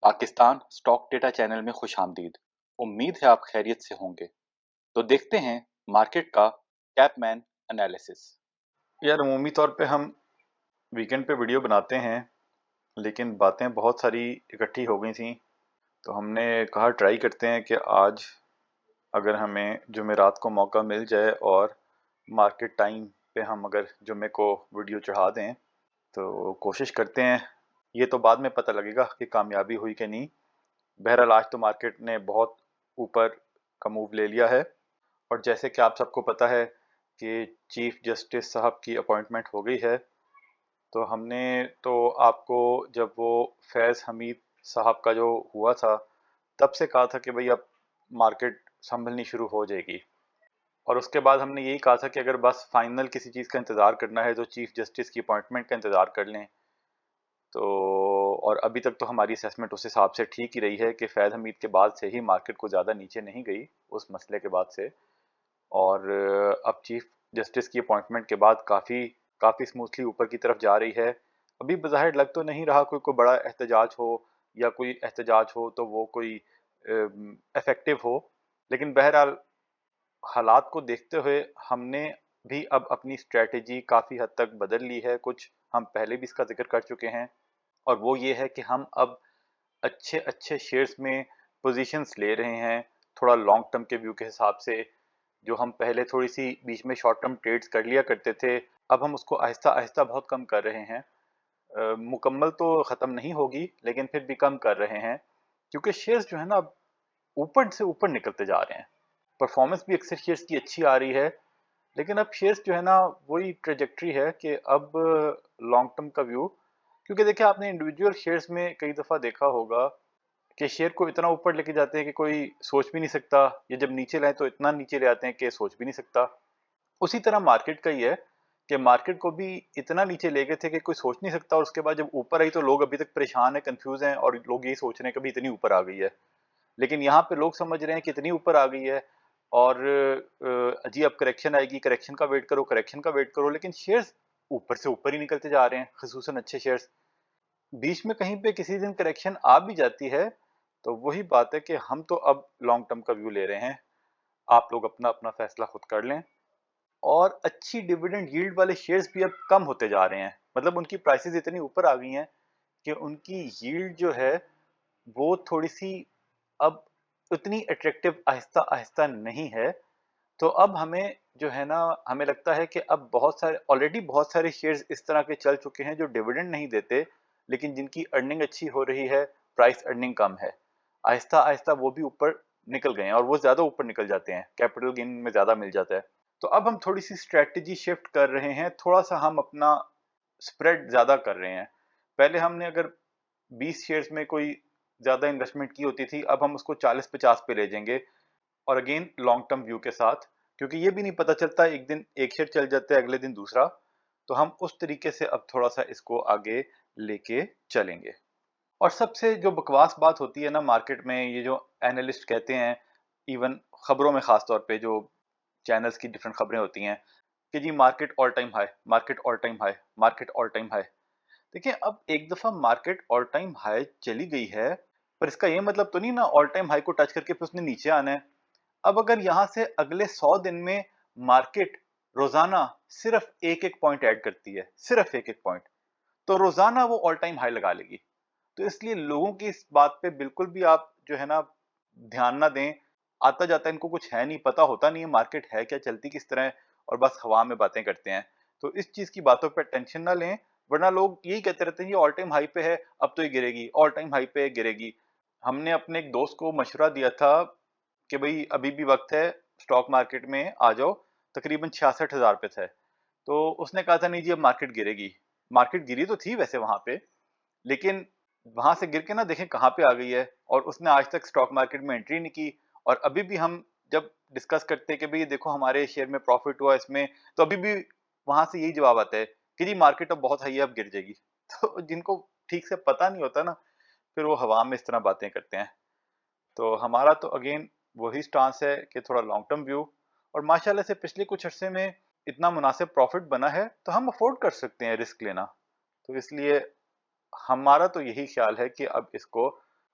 Pakistan stock data channel में खुशामदीद। उम्मीद है आप खैरियत से होंगे। तो देखते हैं मार्केट का कैपमैन एनालिसिस। यार अमूमी तौर पे हम वीकेंड पे वीडियो बनाते हैं, लेकिन बातें बहुत सारी इकट्ठी हो गई थी, तो हमने कहा ट्राई करते हैं कि आज अगर हमें जुमेरात को मौका मिल जाए और मार्केट टाइम पे हम अगर जुमे को वीडियो चढ़ा दें तो कोशिश करते हैं। ये तो बाद में पता लगेगा कि कामयाबी हुई कि नहीं। बहरहाल आज तो मार्केट ने बहुत ऊपर का मूव ले लिया है, और जैसे कि आप सबको पता है कि चीफ जस्टिस साहब की अपॉइंटमेंट हो गई है, तो हमने तो आपको जब वो फैज़ हमीद साहब का जो हुआ था तब से कहा था कि भाई अब मार्केट संभलनी शुरू हो जाएगी, और उसके बाद हमने यही कहा था कि अगर बस फाइनल किसी चीज़ का इंतज़ार करना है तो चीफ जस्टिस की अपॉइंटमेंट का इंतज़ार कर लें। तो और अभी तक तो हमारी असेसमेंट उस हिसाब से ठीक ही रही है कि फैज़ हमीद के बाद से ही मार्केट को ज़्यादा नीचे नहीं गई उस मसले के बाद से, और अब चीफ जस्टिस की अपॉइंटमेंट के बाद काफ़ी काफ़ी स्मूथली ऊपर की तरफ जा रही है। अभी बज़ाहिर लग तो नहीं रहा कोई बड़ा एहतजाज हो, या कोई एहतजाज हो तो वो कोई इफेक्टिव हो, लेकिन बहरहाल हालात को देखते हुए हमने भी अब अपनी स्ट्रेटजी काफ़ी हद तक बदल ली है। कुछ हम पहले भी इसका जिक्र कर चुके हैं, और वो ये है कि हम अब अच्छे अच्छे शेयर्स में पोजीशंस ले रहे हैं थोड़ा लॉन्ग टर्म के व्यू के हिसाब से। जो हम पहले थोड़ी सी बीच में शॉर्ट टर्म ट्रेड्स कर लिया करते थे, अब हम उसको आहिस्ता आहिस्ता बहुत कम कर रहे हैं। मुकम्मल तो ख़त्म नहीं होगी, लेकिन फिर भी कम कर रहे हैं, क्योंकि शेयर्स जो है ना अब ऊपर से ऊपर निकलते जा रहे हैं। परफॉर्मेंस भी अक्सर शेयर्स की अच्छी आ रही है, लेकिन अब शेयर्स जो है ना वही ट्रेजेक्ट्री है कि अब लॉन्ग टर्म का व्यू, क्योंकि देखिए आपने इंडिविजुअल शेयर्स में कई दफ़ा देखा होगा कि शेयर को इतना ऊपर लेके जाते हैं कि कोई सोच भी नहीं सकता, या जब नीचे लाए तो इतना नीचे ले आते हैं कि सोच भी नहीं सकता। उसी तरह मार्केट का ही है कि मार्केट को भी इतना नीचे ले गए थे कि कोई सोच नहीं सकता, और उसके बाद जब ऊपर आई तो लोग अभी तक परेशान है, कंफ्यूज हैं, और लोग यही सोच रहे हैं कि भी इतनी ऊपर आ गई है। लेकिन यहाँ पे लोग समझ रहे हैं कि इतनी ऊपर आ गई है, और जी अब करेक्शन आएगी, करेक्शन का वेट करो, करेक्शन का वेट करो, लेकिन शेयर्स ऊपर से ऊपर ही निकलते जा रहे हैं, खसूसन अच्छे शेयर्स। बीच में कहीं पे किसी दिन करेक्शन आ भी जाती है, तो वही बात है कि हम तो अब लॉन्ग टर्म का व्यू ले रहे हैं। आप लोग अपना अपना फैसला खुद कर लें। और अच्छी डिविडेंड यील्ड वाले शेयर्स भी अब कम होते जा रहे हैं, मतलब उनकी प्राइसेस इतनी ऊपर आ गई हैं कि उनकी यील्ड जो है वो थोड़ी सी अब उतनी अट्रैक्टिव आहिस्ता आहिस्ता नहीं है। तो अब हमें जो है ना, हमें लगता है कि अब बहुत सारे ऑलरेडी बहुत सारे शेयर्स इस तरह के चल चुके हैं जो डिविडेंड नहीं देते, लेकिन जिनकी अर्निंग अच्छी हो रही है, प्राइस अर्निंग कम है, आहिस्ता आहिस्ता वो भी ऊपर निकल गए हैं, और वो ज़्यादा ऊपर निकल जाते हैं, कैपिटल गेन में ज़्यादा मिल जाता है। तो अब हम थोड़ी सी स्ट्रेटजी शिफ्ट कर रहे हैं, थोड़ा सा हम अपना स्प्रेड ज़्यादा कर रहे हैं। पहले हमने अगर 20 शेयर्स में कोई ज़्यादा इन्वेस्टमेंट की होती थी, अब हम उसको 40-50 पे ले जाएंगे, और अगेन लॉन्ग टर्म व्यू के साथ, क्योंकि ये भी नहीं पता चलता एक दिन एक शेयर चल जाता है, अगले दिन दूसरा। तो हम उस तरीके से अब थोड़ा सा इसको आगे लेके चलेंगे। और सबसे जो बकवास बात होती है ना मार्केट में, ये जो एनालिस्ट कहते हैं, इवन खबरों में खास तौर पे जो चैनल्स की डिफरेंट खबरें होती हैं कि जी market all time high, market all time high, market all time high. देखिए अब एक दफा मार्केट ऑल टाइम हाई चली गई है, पर इसका ये मतलब तो नहीं ना ऑल टाइम हाई को टच करके फिर उसने नीचे आना है। अब अगर यहां से अगले 100 दिन में मार्केट रोजाना सिर्फ एक एक पॉइंट ऐड करती है, सिर्फ एक एक पॉइंट, तो रोजाना वो ऑल टाइम हाई लगा लेगी। तो इसलिए लोगों की इस बात पे बिल्कुल भी आप जो है ना ध्यान ना दें। आता जाता इनको कुछ है नहीं, पता होता नहीं है मार्केट है क्या, चलती किस तरह है, और बस हवा में बातें करते हैं। तो इस चीज की बातों पे टेंशन ना लें, वरना लोग यही कहते रहते हैं ये ऑल टाइम हाई पे है, अब तो ये गिरेगी, ऑल टाइम हाई पे गिरेगी। हमने अपने एक दोस्त को मशवरा दिया था कि भाई अभी भी वक्त है, स्टॉक मार्केट में आ जाओ, तकरीबन 66,000 पे थे। तो उसने कहा था नहीं जी अब मार्केट गिरेगी। मार्केट गिरी तो थी वैसे वहां पे, लेकिन वहां से गिर के ना देखें कहाँ पे आ गई है, और उसने आज तक स्टॉक मार्केट में एंट्री नहीं की। और अभी भी हम जब डिस्कस करते हैं कि भाई देखो हमारे शेयर में प्रॉफिट हुआ इसमें, तो अभी भी वहां से यही जवाब आता है कि जी मार्केट अब बहुत हाई है, अब गिर जाएगी। तो जिनको ठीक से पता नहीं होता ना, फिर वो हवा में इस तरह बातें करते हैं। तो हमारा तो अगेन वही स्टांस है कि थोड़ा लॉन्ग टर्म व्यू, और माशाल्लाह से पिछले कुछ अरसे में इतना मुनासिब प्रॉफिट बना है तो हम अफोर्ड कर सकते हैं रिस्क लेना। तो इसलिए हमारा तो यही ख्याल है कि अब इसको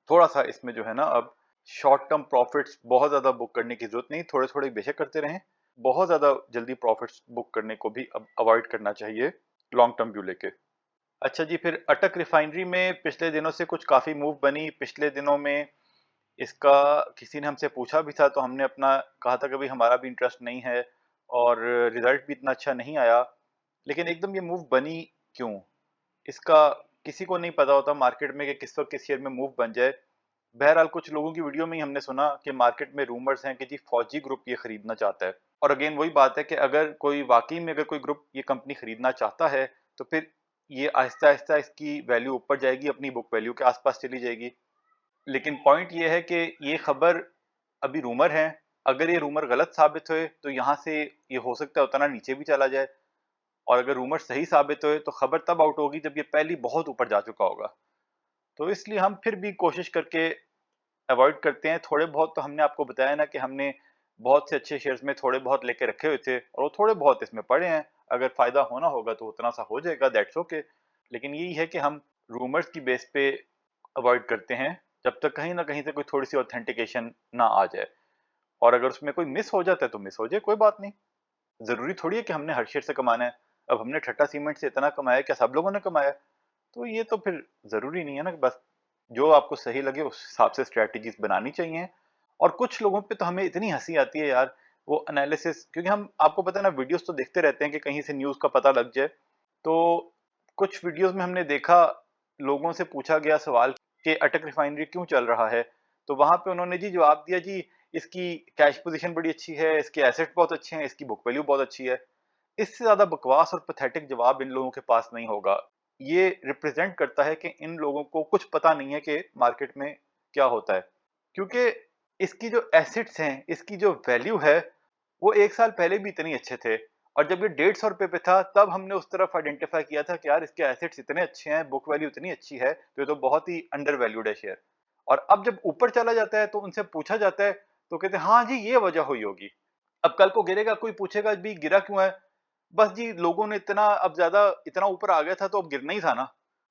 थोड़ा सा इसमें जो है ना अब शॉर्ट टर्म प्रॉफिट्स बहुत ज़्यादा बुक करने की ज़रूरत नहीं, थोड़े थोड़े बेशक करते रहें, बहुत ज़्यादा जल्दी प्रॉफिट्स बुक करने को भी अब अवॉइड करना चाहिए लॉन्ग टर्म व्यू लेके। अच्छा जी, फिर अटक रिफाइनरी में पिछले दिनों से कुछ काफ़ी मूव बनी। पिछले दिनों में इसका किसी ने हमसे पूछा भी था, तो हमने अपना कहा था कि भाई हमारा भी इंटरेस्ट नहीं है और रिजल्ट भी इतना अच्छा नहीं आया, लेकिन एकदम ये मूव बनी क्यों? इसका किसी को नहीं पता होता मार्केट में कि किस वक्त किस शेयर में मूव बन जाए। बहरहाल कुछ लोगों की वीडियो में ही हमने सुना कि मार्केट में रूमर्स हैं कि जी फौजी ग्रुप ये खरीदना चाहता है, और अगेन वही बात है कि अगर कोई वाकई में अगर कोई ग्रुप ये कंपनी खरीदना चाहता है तो फिर ये आहिस्ता आहिस्ता इसकी वैल्यू ऊपर जाएगी, अपनी बुक वैल्यू के आसपास चली जाएगी। लेकिन पॉइंट ये है कि ये खबर अभी रूमर है, अगर ये रूमर गलत साबित हुए तो यहाँ से ये हो सकता है उतना नीचे भी चला जाए, और अगर रूमर सही साबित हुए तो खबर तब आउट होगी जब ये पहले बहुत ऊपर जा चुका होगा। तो इसलिए हम फिर भी कोशिश करके अवॉइड करते हैं। थोड़े बहुत तो हमने आपको बताया ना कि हमने बहुत से अच्छे शेयर्स में थोड़े बहुत लेके रखे हुए थे और वो थोड़े बहुत इसमें पड़े हैं। अगर फायदा होना होगा तो उतना सा हो जाएगा, दैट्स ओके। लेकिन यही है कि हम रूमर्स की बेस पे अवॉइड करते हैं जब तक कहीं ना कहीं से कोई थोड़ी सी ऑथेंटिकेशन ना आ जाए। और अगर उसमें कोई मिस हो जाता है तो मिस हो जाए, कोई बात नहीं। जरूरी थोड़ी है कि हमने हर शेयर से कमाना है। अब हमने ठट्टा सीमेंट से इतना कमाया, क्या सब लोगों ने कमाया? तो ये तो फिर जरूरी नहीं है ना। बस जो आपको सही लगे उस हिसाब से स्ट्रेटजीज बनानी चाहिए। और कुछ लोगों पे तो हमें इतनी हंसी आती है यार, वो एनालिसिस, क्योंकि हम आपको पता है ना वीडियोस तो देखते रहते हैं कि कहीं से न्यूज का पता लग जाए। तो कुछ वीडियोस में हमने देखा, लोगों से पूछा गया सवाल कि अटक रिफाइनरी क्यों चल रहा है, तो वहां पे उन्होंने जी जवाब दिया, जी इसकी कैश पोजीशन बड़ी अच्छी है, इसके एसेट बहुत अच्छे हैं, इसकी बुक वैल्यू बहुत अच्छी है। इससे ज्यादा बकवास और पैथेटिक जवाब इन लोगों के पास नहीं होगा। ये रिप्रेजेंट करता है कि इन लोगों को कुछ पता नहीं है कि मार्केट में क्या होता है। क्योंकि इसकी जो एसेट्स हैं, इसकी जो वैल्यू है, वो 1 साल पहले भी इतने अच्छे थे, और जब ये 150 रुपए पे था तब हमने उस तरफ आइडेंटिफाई किया था कि यार इसके एसेट्स इतने अच्छे हैं, बुक वैल्यू इतनी अच्छी है, तो ये तो बहुत ही अंडर वैल्यूड है शेयर। और अब जब ऊपर चला जाता है तो उनसे पूछा जाता है तो कहते हैं हाँ जी ये वजह हुई होगी। अब कल को गिरेगा, कोई पूछेगा भी गिरा क्यों है, बस जी लोगों ने इतना अब ज्यादा इतना ऊपर आ गया था तो अब गिरना ही था ना।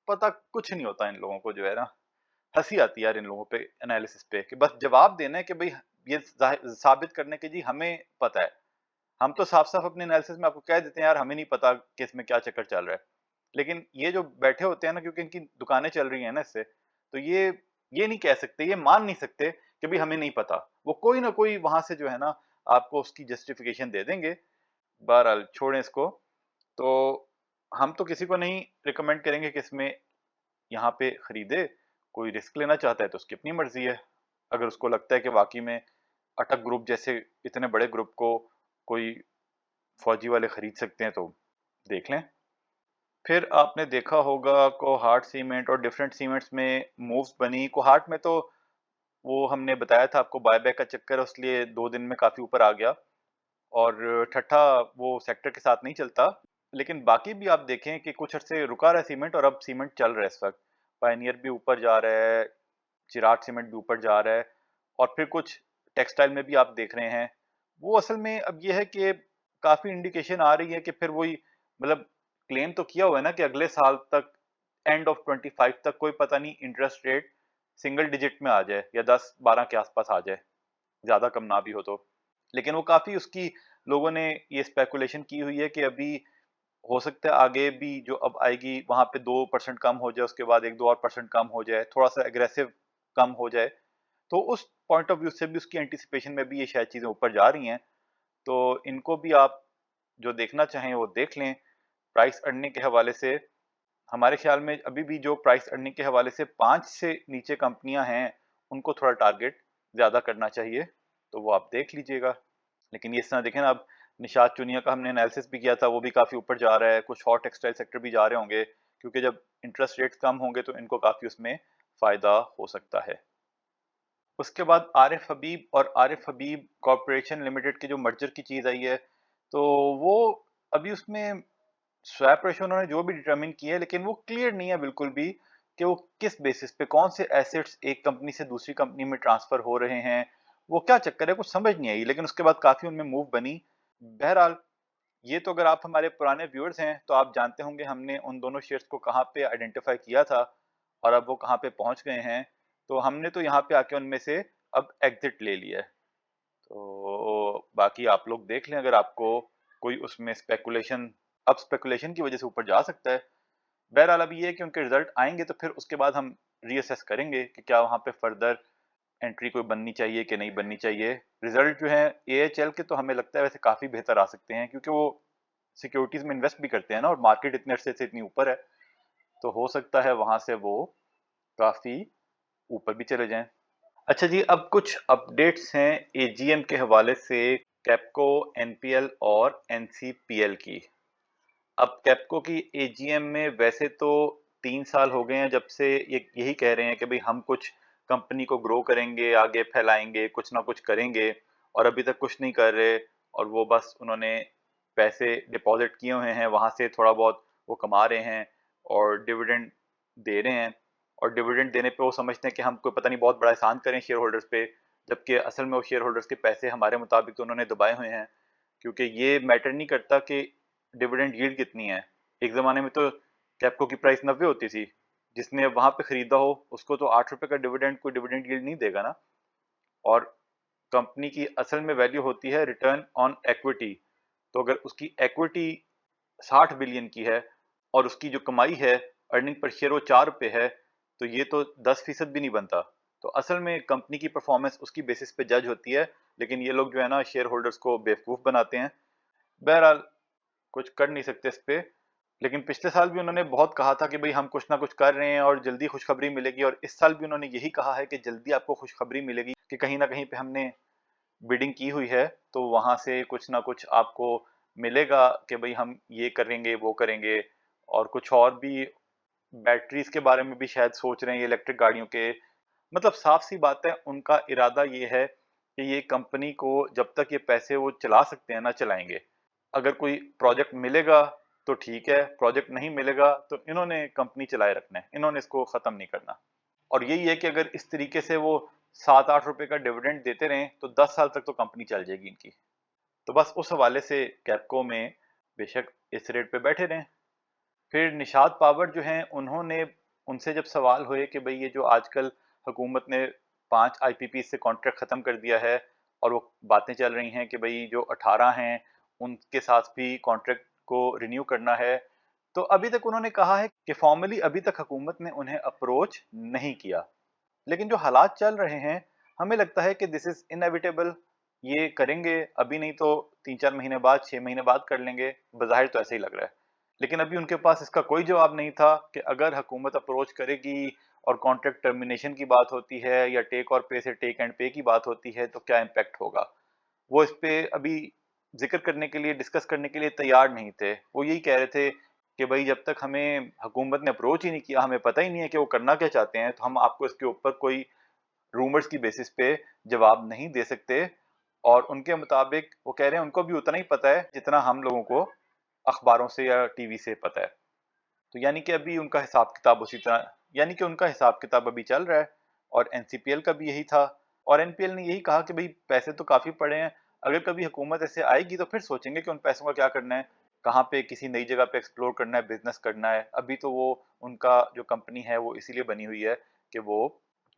पता कुछ नहीं होता इन लोगों को, जो है ना, हंसी आती है यार इन लोगों पे एनालिसिस पे, कि बस जवाब देना है कि भाई ये साबित करने के जी हमें पता है। हम तो साफ साफ अपने एनालिसिस में आपको कह देते हैं यार हमें नहीं पता कि इसमें क्या चक्कर चल रहा है। लेकिन ये जो बैठे होते हैं ना, क्योंकि इनकी दुकानें चल रही हैं ना इससे, तो ये नहीं कह सकते, ये मान नहीं सकते कि भाई हमें नहीं पता। वो कोई ना कोई वहां से जो है ना आपको उसकी जस्टिफिकेशन दे देंगे। बहरहाल छोड़ें इसको। तो हम तो किसी को नहीं रिकमेंड करेंगे कि इसमें यहाँ पे खरीदे। कोई रिस्क लेना चाहता है तो उसकी अपनी मर्जी है। अगर उसको लगता है कि वाकई में अटक ग्रुप जैसे इतने बड़े ग्रुप को कोई फौजी वाले खरीद सकते हैं तो देख लें। फिर आपने देखा होगा कोहार्ट सीमेंट और डिफरेंट सीमेंट्स में मूव्स बनी। कोहार्ट में तो वो हमने बताया था आपको, बायबैक का चक्कर है, इसलिए 2 दिन में काफी ऊपर आ गया। और ठट्ठा वो सेक्टर के साथ नहीं चलता। लेकिन बाकी भी आप देखें कि कुछ अर्से रुका रहा है सीमेंट, और अब सीमेंट चल रहा है इस वक्त। पायनियर भी ऊपर जा रहा है, चिराग सीमेंट भी ऊपर जा रहा है, और फिर कुछ टेक्सटाइल में भी आप देख रहे हैं। वो असल में अब ये है कि काफी इंडिकेशन आ रही है कि फिर वही, मतलब क्लेम तो किया हुआ है ना कि अगले साल तक, एंड ऑफ 25 तक, कोई पता नहीं इंटरेस्ट रेट सिंगल डिजिट में आ जाए या 10-12 के आसपास आ जाए, ज्यादा कम ना भी हो तो। लेकिन वो काफी उसकी लोगों ने ये स्पेकुलेशन की हुई है कि अभी हो सकता है आगे भी जो अब आएगी वहां पे 2% कम हो जाए, उसके बाद 1-2 और % कम हो जाए, थोड़ा सा एग्रेसिव कम हो जाए। तो उस पॉइंट ऑफ व्यू से भी उसकी एंटिसिपेशन में भी ये शायद चीजें ऊपर जा रही हैं। तो इनको भी आप जो देखना चाहें वो देख लें। प्राइस अर्निंग के हवाले से हमारे ख्याल में अभी भी जो प्राइस अर्निंग के हवाले से 5 से नीचे कंपनियां हैं, उनको थोड़ा टारगेट ज्यादा करना चाहिए, तो वो आप देख लीजिएगा। लेकिन ये इस तरह देखें ना, अब निशात चुनिया का हमने एनालिसिस भी किया था, वो भी काफी ऊपर जा रहा है। कुछ और टेक्सटाइल सेक्टर भी जा रहे होंगे, क्योंकि जब इंटरेस्ट रेट्स कम होंगे तो इनको काफी उसमें फायदा हो सकता है। उसके बाद आरिफ हबीब और आरिफ हबीब कॉरपोरेशन लिमिटेड की जो मर्जर की चीज आई है, तो वो अभी उसमें स्वैप रेशो उन्होंने जो भी डिटरमिन किया है, लेकिन वो क्लियर नहीं है बिल्कुल भी कि वो किस बेसिस पे कौन से एसेट्स एक कंपनी से दूसरी कंपनी में ट्रांसफर हो रहे हैं, वो क्या चक्कर है, कुछ समझ नहीं आई। लेकिन उसके बाद काफी उनमें मूव बनी। बहरहाल ये तो अगर आप हमारे पुराने व्यूअर्स हैं तो आप जानते होंगे हमने उन दोनों शेयर्स को कहाँ पे आइडेंटिफाई किया था और अब वो कहाँ पे पहुंच गए हैं। तो हमने तो यहाँ पे आके उनमें से अब एग्जिट ले लिया है। तो बाकी आप लोग देख लें, अगर आपको कोई उसमें स्पेकुलेशन, अब स्पेकुलेशन की वजह से ऊपर जा सकता है। बहरहाल अभी ये है कि उनके रिजल्ट आएंगे तो फिर उसके बाद हम रीअसेस करेंगे कि क्या वहाँ पे फर्दर एंट्री कोई बननी चाहिए कि नहीं बननी चाहिए। रिजल्ट जो है एएचएल के तो हमें लगता है वैसे काफ़ी बेहतर आ सकते हैं, क्योंकि वो सिक्योरिटीज में इन्वेस्ट भी करते हैं ना, और मार्केट इतने अरसे से इतनी ऊपर है, तो हो सकता है वहां से वो काफ़ी ऊपर भी चले जाएं। अच्छा जी, अब कुछ अपडेट्स हैं एजीएम के हवाले से, कैपको, एनपीएल और एनसीपीएल की। अब कैपको की एजीएम में वैसे तो 3 साल हो गए हैं जब से ये यही कह रहे हैं कि भाई हम कुछ कंपनी को ग्रो करेंगे, आगे फैलाएंगे, कुछ ना कुछ करेंगे, और अभी तक कुछ नहीं कर रहे। और वो बस उन्होंने पैसे डिपॉजिट किए हुए हैं, वहां से थोड़ा बहुत वो कमा रहे हैं और डिविडेंड दे रहे हैं। और डिविडेंड देने पे वो समझते हैं कि हम कोई पता नहीं बहुत बड़ा एहसान करें शेयर होल्डर्स पे, जबकि असल में वो शेयर होल्डर्स के पैसे हमारे मुताबिक तो उन्होंने दबाए हुए हैं। क्योंकि ये मैटर नहीं करता कि डिविडेंड यील्ड कितनी है। एक ज़माने में तो कैपको की प्राइस 90 होती थी, जिसने वहां पे खरीदा हो उसको तो 8 रुपए का डिविडेंड कोई डिविडेंड यील्ड नहीं देगा ना। और कंपनी की असल में वैल्यू होती है रिटर्न ऑन इक्विटी। तो अगर उसकी इक्विटी 60 बिलियन की है और उसकी जो कमाई है, अर्निंग पर शेयर वो 4 रुपए है, तो ये तो 10% भी नहीं बनता। तो असल में कंपनी की परफॉर्मेंस उसकी बेसिस पे जज होती है, लेकिन ये लोग जो है ना शेयर होल्डर्स को बेवकूफ़ बनाते हैं। बहरहाल कुछ कर नहीं सकते इस पे। लेकिन पिछले साल भी उन्होंने बहुत कहा था कि भाई हम कुछ ना कुछ कर रहे हैं और जल्दी खुशखबरी मिलेगी, और इस साल भी उन्होंने यही कहा है कि जल्दी आपको खुशखबरी मिलेगी, कि कहीं ना कहीं पे हमने बिडिंग की हुई है तो वहां से कुछ ना कुछ आपको मिलेगा कि भाई हम ये करेंगे वो करेंगे। और कुछ और भी बैटरीज के बारे में भी शायद सोच रहे हैं, ये इलेक्ट्रिक गाड़ियों के। मतलब साफ सी बात है, उनका इरादा ये है कि ये कंपनी को जब तक ये पैसे वो चला सकते हैं ना चलाएंगे। अगर कोई प्रोजेक्ट मिलेगा तो ठीक है, प्रोजेक्ट नहीं मिलेगा तो इन्होंने कंपनी चलाए रखना है, इन्होंने इसको खत्म नहीं करना। और यही है कि अगर इस तरीके से वो 7-8 रुपए का डिविडेंड देते रहें तो 10 साल तक तो कंपनी चल जाएगी इनकी। तो बस उस हवाले से कैपको में बेशक इस रेट पे बैठे रहें। फिर निषाद पावर जो हैं, उन्होंने, उनसे जब सवाल हुए कि भाई ये जो आजकल हुकूमत ने 5 आईपीपी से कॉन्ट्रैक्ट ख़त्म कर दिया है, और वो बातें चल रही हैं कि भाई जो 18 हैं उनके साथ भी कॉन्ट्रैक्ट को रिन्यू करना है, तो अभी तक उन्होंने कहा है कि फॉर्मली अभी तक हुकूमत ने उन्हें अप्रोच नहीं किया। लेकिन जो हालात चल रहे हैं, हमें लगता है कि दिस इज इनएविटेबल, ये करेंगे। अभी नहीं तो 3-4 महीने बाद, 6 महीने बाद कर लेंगे, बज़ाहिर तो ऐसे ही लग रहा है। लेकिन अभी उनके पास इसका कोई जवाब नहीं था कि अगर हुकूमत अप्रोच करेगी और कॉन्ट्रैक्ट टर्मिनेशन की बात होती है या टेक और पे से टेक एंड पे की बात होती है तो क्या इम्पैक्ट होगा। वो इस पे अभी जिक्र करने के लिए, डिस्कस करने के लिए तैयार नहीं थे। वो यही कह रहे थे कि भाई जब तक हमें हुकूमत ने अप्रोच ही नहीं किया, हमें पता ही नहीं है कि वो करना क्या चाहते हैं, तो हम आपको इसके ऊपर कोई रूमर्स की बेसिस पे जवाब नहीं दे सकते। और उनके मुताबिक वो कह रहे हैं उनको भी उतना ही पता है जितना हम लोगों को अखबारों से या टीवी से पता है। तो यानी कि अभी उनका हिसाब किताब उसी तरह, यानी कि उनका हिसाब किताब अभी चल रहा है। और एनसीपीएल का भी यही था। और एनपीएल ने यही कहा कि भाई पैसे तो काफ़ी पड़े हैं, अगर कभी हुकूमत ऐसे आएगी तो फिर सोचेंगे कि उन पैसों का क्या करना है, कहाँ पे किसी नई जगह पे एक्सप्लोर करना है, बिजनेस करना है। अभी तो वो, उनका जो कंपनी है वो इसीलिए बनी हुई है कि वो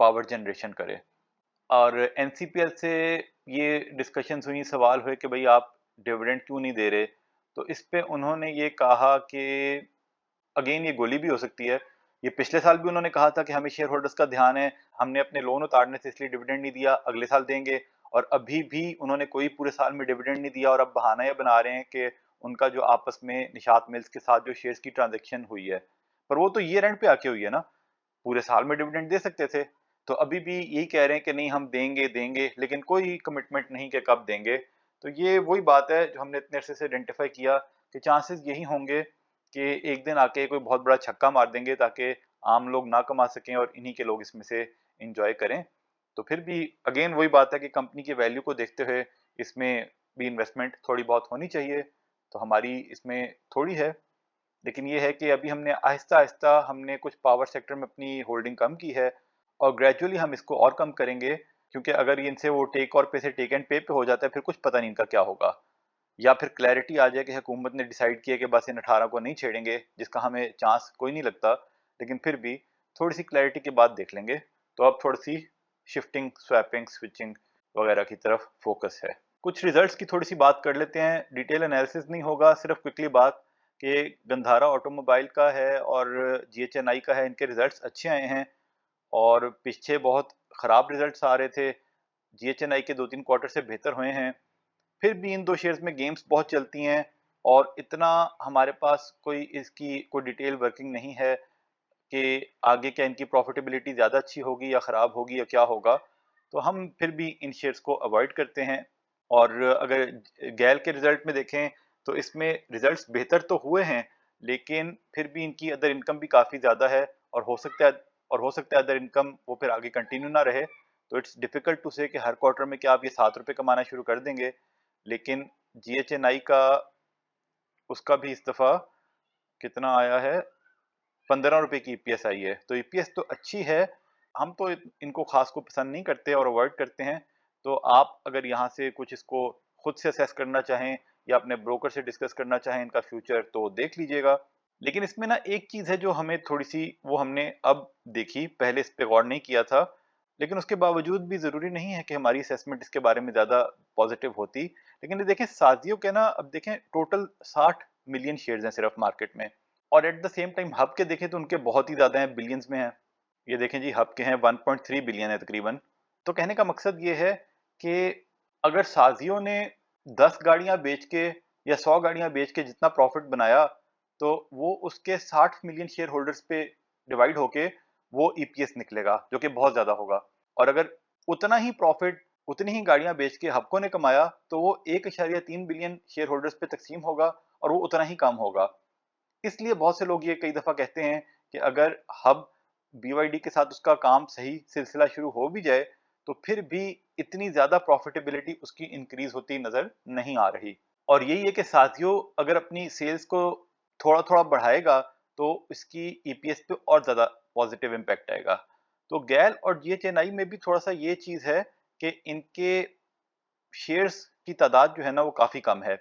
पावर जनरेशन करे। और एनसीपीएल से ये डिस्कशंस हुई, सवाल हुए कि भाई आप डिविडेंड क्यों नहीं दे रहे। तो इस पे उन्होंने ये कहा कि अगेन ये गोली भी हो सकती है। ये पिछले साल भी उन्होंने कहा था कि हमें शेयर होल्डर्स का ध्यान है, हमने अपने लोन उतारने से इसलिए डिविडेंड नहीं दिया, अगले साल देंगे। और अभी भी उन्होंने कोई पूरे साल में डिविडेंड नहीं दिया, और अब बहाना ये बना रहे हैं कि उनका जो आपस में निशात मिल्स के साथ जो शेयर्स की ट्रांजेक्शन हुई है, पर वो तो ईयर एंड पे आके हुई है ना, पूरे साल में डिविडेंड दे सकते थे। तो अभी भी यही कह रहे हैं कि नहीं हम देंगे देंगे, लेकिन कोई कमिटमेंट नहीं कि कब देंगे। तो ये वही बात है जो हमने इतने अरसे से आइडेंटिफाई किया कि चांसेस यही होंगे कि एक दिन आके कोई बहुत बड़ा छक्का मार देंगे ताकि आम लोग ना कमा सकें और इन्हीं के लोग इसमें से इंजॉय करें। तो फिर भी अगेन वही बात है कि कंपनी की वैल्यू को देखते हुए इसमें भी इन्वेस्टमेंट थोड़ी बहुत होनी चाहिए। तो हमारी इसमें थोड़ी है, लेकिन ये है कि अभी हमने आहिस्ता आहिस्ता हमने कुछ पावर सेक्टर में अपनी होल्डिंग कम की है, और ग्रेजुअली हम इसको और कम करेंगे। क्योंकि अगर इनसे वो टेक और पे से टेक एंड पे हो जाता है, फिर कुछ पता नहीं इनका क्या होगा। या फिर क्लैरिटी आ जाए कि हुकूमत ने डिसाइड किया कि बस इन 18 को नहीं छेड़ेंगे, जिसका हमें चांस कोई नहीं लगता, लेकिन फिर भी थोड़ी सी क्लैरिटी के बाद देख लेंगे। तो अब थोड़ी सी शिफ्टिंग, स्वैपिंग, स्विचिंग वगैरह की तरफ फोकस है। कुछ रिजल्ट्स की थोड़ी सी बात कर लेते हैं, डिटेल एनालिसिस नहीं होगा, सिर्फ क्विकली बात कि गंधारा ऑटोमोबाइल का है और GHNI का है, इनके रिजल्ट्स अच्छे आए हैं और पीछे बहुत ख़राब रिजल्ट्स आ रहे थे। GHNI के 2-3 क्वार्टर से बेहतर हुए हैं। फिर भी इन दो शेयर्स में गेम्स बहुत चलती हैं और इतना हमारे पास कोई इसकी कोई डिटेल वर्किंग नहीं है कि आगे क्या इनकी प्रॉफिटेबिलिटी ज़्यादा अच्छी होगी या ख़राब होगी या क्या होगा, तो हम फिर भी इन शेयर्स को अवॉइड करते हैं। और अगर गैल के रिजल्ट में देखें तो इसमें रिजल्ट्स बेहतर तो हुए हैं, लेकिन फिर भी इनकी अदर इनकम भी काफ़ी ज़्यादा है और हो सकता है अदर इनकम वो फिर आगे कंटिन्यू ना रहे। तो इट्स डिफ़िकल्ट टू से कि हर क्वार्टर में क्या आप ये ₹7 कमाना शुरू कर देंगे, लेकिन GHNI का उसका भी इस दफ़ा कितना आया है, ₹15 की ईपीएस आई है, तो ईपीएस तो अच्छी है। हम तो इनको खास को पसंद नहीं करते और अवॉइड करते हैं। तो आप अगर यहाँ से कुछ इसको खुद से असेस करना चाहें या अपने ब्रोकर से डिस्कस करना चाहें इनका फ्यूचर, तो देख लीजिएगा। लेकिन इसमें ना एक चीज़ है जो हमें थोड़ी सी वो हमने अब देखी, पहले इस पे गौर नहीं किया था, लेकिन उसके बावजूद भी ज़रूरी नहीं है कि हमारी असेसमेंट इसके बारे में ज़्यादा पॉजिटिव होती। लेकिन ये देखें साजियो के ना, अब देखें टोटल 60 मिलियन शेयर्स हैं सिर्फ मार्केट में, और at the same time hub के देखें तो उनके बहुत ही ज़्यादा हैं, बिलियंस में हैं। ये देखें जी, हब के हैं 1.3 बिलियन है तकरीबन। तो कहने का मकसद ये है कि अगर साजियो ने 10 गाड़ियां बेच के या 100 गाड़ियां बेच के जितना प्रॉफिट बनाया, तो वो उसके 60 मिलियन शेयर होल्डर्स पे डिवाइड होके वो ईपीएस निकलेगा, जो कि बहुत ज्यादा होगा। और अगर उतना ही प्रॉफिट उतनी ही गाड़ियां बेच के हबको ने कमाया, तो वो 1.3 बिलियन शेयर होल्डर्स पे तकसीम होगा और वो उतना ही कम होगा। इसलिए बहुत से लोग ये कई दफा कहते हैं कि अगर हब BYD के साथ उसका काम सही सिलसिला शुरू हो भी जाए, तो फिर भी इतनी ज्यादा प्रॉफिटेबिलिटी उसकी इंक्रीज होती नजर नहीं आ रही। और यही है कि साथियों, अगर अपनी सेल्स को थोड़ा थोड़ा बढ़ाएगा तो इसकी ईपीएस पे और ज्यादा पॉजिटिव इम्पैक्ट आएगा। तो गैल और GHNI में भी थोड़ा सा ये चीज है कि इनके शेयर्स की तादाद जो है ना वो काफी कम है,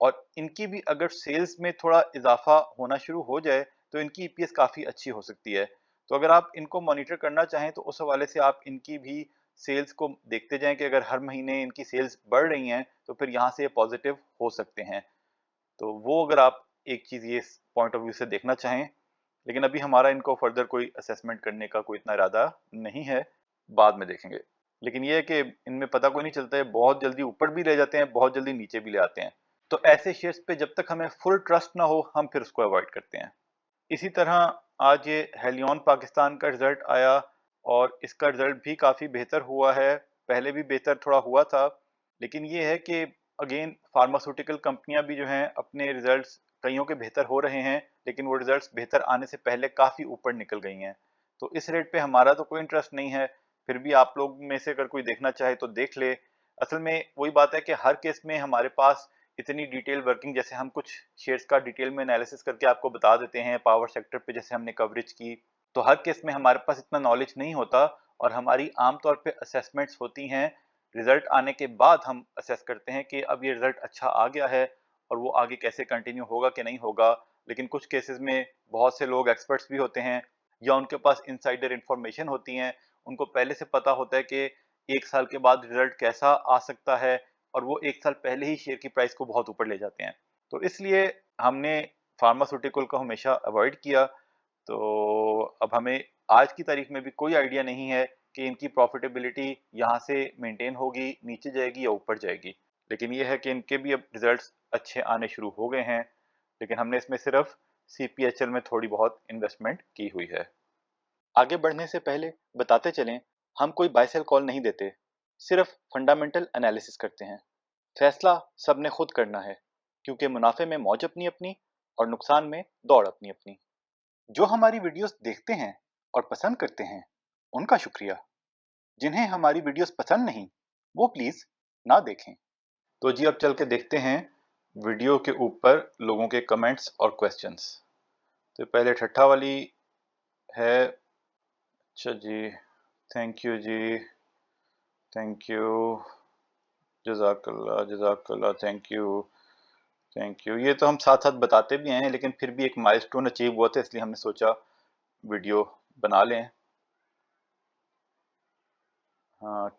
और इनकी भी अगर सेल्स में थोड़ा इजाफा होना शुरू हो जाए तो इनकी ईपीएस काफ़ी अच्छी हो सकती है। तो अगर आप इनको मॉनिटर करना चाहें तो उस हवाले से आप इनकी भी सेल्स को देखते जाएं कि अगर हर महीने इनकी सेल्स बढ़ रही हैं तो फिर यहाँ से ये पॉजिटिव हो सकते हैं। तो वो अगर आप एक चीज़ ये पॉइंट ऑफ व्यू से देखना चाहें, लेकिन अभी हमारा इनको फर्दर कोई असेसमेंट करने का कोई इतना इरादा नहीं है, बाद में देखेंगे। लेकिन ये है कि इनमें पता कोई नहीं चलता है, बहुत जल्दी ऊपर भी ले जाते हैं, बहुत जल्दी नीचे भी ले आते हैं। तो ऐसे शेयर्स पे जब तक हमें फुल ट्रस्ट ना हो, हम फिर उसको अवॉइड करते हैं। इसी तरह आज ये हेलियॉन पाकिस्तान का रिजल्ट आया और इसका रिजल्ट भी काफ़ी बेहतर हुआ है। पहले भी बेहतर थोड़ा हुआ था, लेकिन ये है कि अगेन फार्मास्यूटिकल कंपनियां भी जो हैं अपने रिजल्ट्स कईयों के बेहतर हो रहे हैं, लेकिन वो रिजल्ट्स बेहतर आने से पहले काफ़ी ऊपर निकल गई हैं। तो इस रेट पे हमारा तो कोई इंटरेस्ट नहीं है, फिर भी आप लोग में से अगर कोई देखना चाहे तो देख ले। असल में वही बात है कि हर केस में हमारे पास इतनी डिटेल वर्किंग, जैसे हम कुछ शेयर्स का डिटेल में एनालिसिस करके आपको बता देते हैं पावर सेक्टर पे जैसे हमने कवरेज की, तो हर केस में हमारे पास इतना नॉलेज नहीं होता और हमारी आमतौर पे असेसमेंट्स होती हैं रिजल्ट आने के बाद। हम असेस करते हैं कि अब ये रिजल्ट अच्छा आ गया है और वो आगे कैसे कंटिन्यू होगा कि नहीं होगा। लेकिन कुछ केसेस में बहुत से लोग एक्सपर्ट्स भी होते हैं या उनके पास इनसाइडर इंफॉर्मेशन होती हैं, उनको पहले से पता होता है कि 1 साल के बाद रिजल्ट कैसा आ सकता है, और वो 1 साल पहले ही शेयर की प्राइस को बहुत ऊपर ले जाते हैं। तो इसलिए हमने फार्मास्यूटिकल को हमेशा अवॉइड किया। तो अब हमें आज की तारीख में भी कोई आइडिया नहीं है कि इनकी प्रॉफिटेबिलिटी यहाँ से मेंटेन होगी, नीचे जाएगी या ऊपर जाएगी। लेकिन ये है कि इनके भी अब रिजल्ट्स अच्छे आने शुरू हो गए हैं, लेकिन हमने इसमें सिर्फ CPHL में थोड़ी बहुत इन्वेस्टमेंट की हुई है। आगे बढ़ने से पहले बताते चलें, हम कोई बाय सेल कॉल नहीं देते, सिर्फ फंडामेंटल एनालिसिस करते हैं। फैसला सबने खुद करना है, क्योंकि मुनाफे में मौज अपनी अपनी और नुकसान में दौड़ अपनी अपनी। जो हमारी वीडियोस देखते हैं और पसंद करते हैं, उनका शुक्रिया। जिन्हें हमारी वीडियोस पसंद नहीं, वो प्लीज ना देखें। तो जी अब चल के देखते हैं वीडियो के ऊपर लोगों के कमेंट्स और क्वेश्चंस। तो पहले ठट्ठा वाली है। अच्छा जी, थैंक यू जी, थैंक यू, जज़ाकल्लाह जज़ाकल्लाह, थैंक यू थैंक यू। ये तो हम साथ साथ बताते भी हैं, लेकिन फिर भी एक माइलस्टोन अचीव हुआ था, इसलिए हमने सोचा वीडियो बना लें।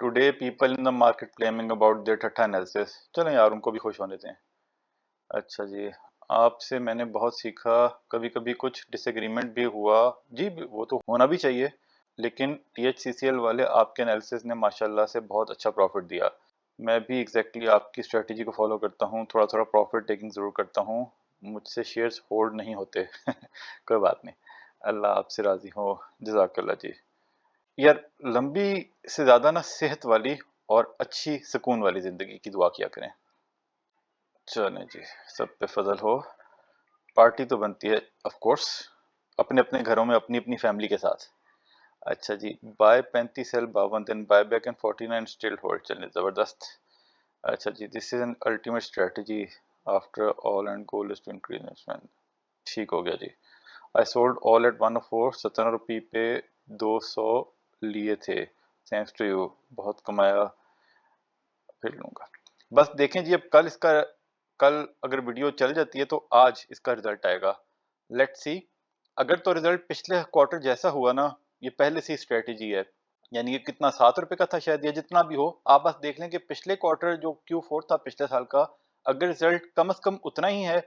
Today people in the market claiming about their ठट्ठा एनालिसिस। चलो यार उनको भी खुश होने दें। अच्छा जी, आपसे मैंने बहुत सीखा, कभी कभी कुछ डिसएग्रीमेंट भी हुआ। जी वो तो होना भी चाहिए, लेकिन THCCL वाले आपके एनालिसिस ने माशाल्लाह से बहुत अच्छा प्रॉफिट दिया। मैं भी एग्जैक्टली आपकी स्ट्रेटजी को फॉलो करता हूँ, थोड़ा थोड़ा प्रॉफिट टेकिंग ज़रूर करता हूँ, मुझसे शेयर्स होल्ड नहीं होते। कोई बात नहीं, अल्लाह आपसे राज़ी हो। जज़ाकल्लाह जी। यार लंबी से ज़्यादा ना सेहत वाली और अच्छी सुकून वाली ज़िंदगी की दुआ किया करें। चलें जी, सब पे फजल हो। पार्टी तो बनती है ऑफ कोर्स, अपने अपने घरों में अपनी अपनी फैमिली के साथ। अच्छा जी, buy 35 sell 52 then buy back and 49 still hold. चलें ज़बरदस्त। अच्छा जी, this is an ultimate strategy after all and goal is to increase investment. ठीक हो गया जी। आई सोल्ड ऑल एट 104, 17 रुपये पे 200 लिए थे। थैंक्स टू यू, बहुत कमाया, फिर लूंगा। बस देखें जी, अब कल अगर वीडियो चल जाती है तो आज इसका रिजल्ट आएगा। Let's see. अगर तो रिजल्ट पिछले क्वार्टर जैसा हुआ ना, ये पहले से स्ट्रेटेजी है, यानी कि कितना 7 रुपए का था शायद, या जितना भी हो, आप बस देख लें कि पिछले क्वार्टर जो Q4 था पिछले साल का, अगर रिजल्ट कम से कम उतना ही है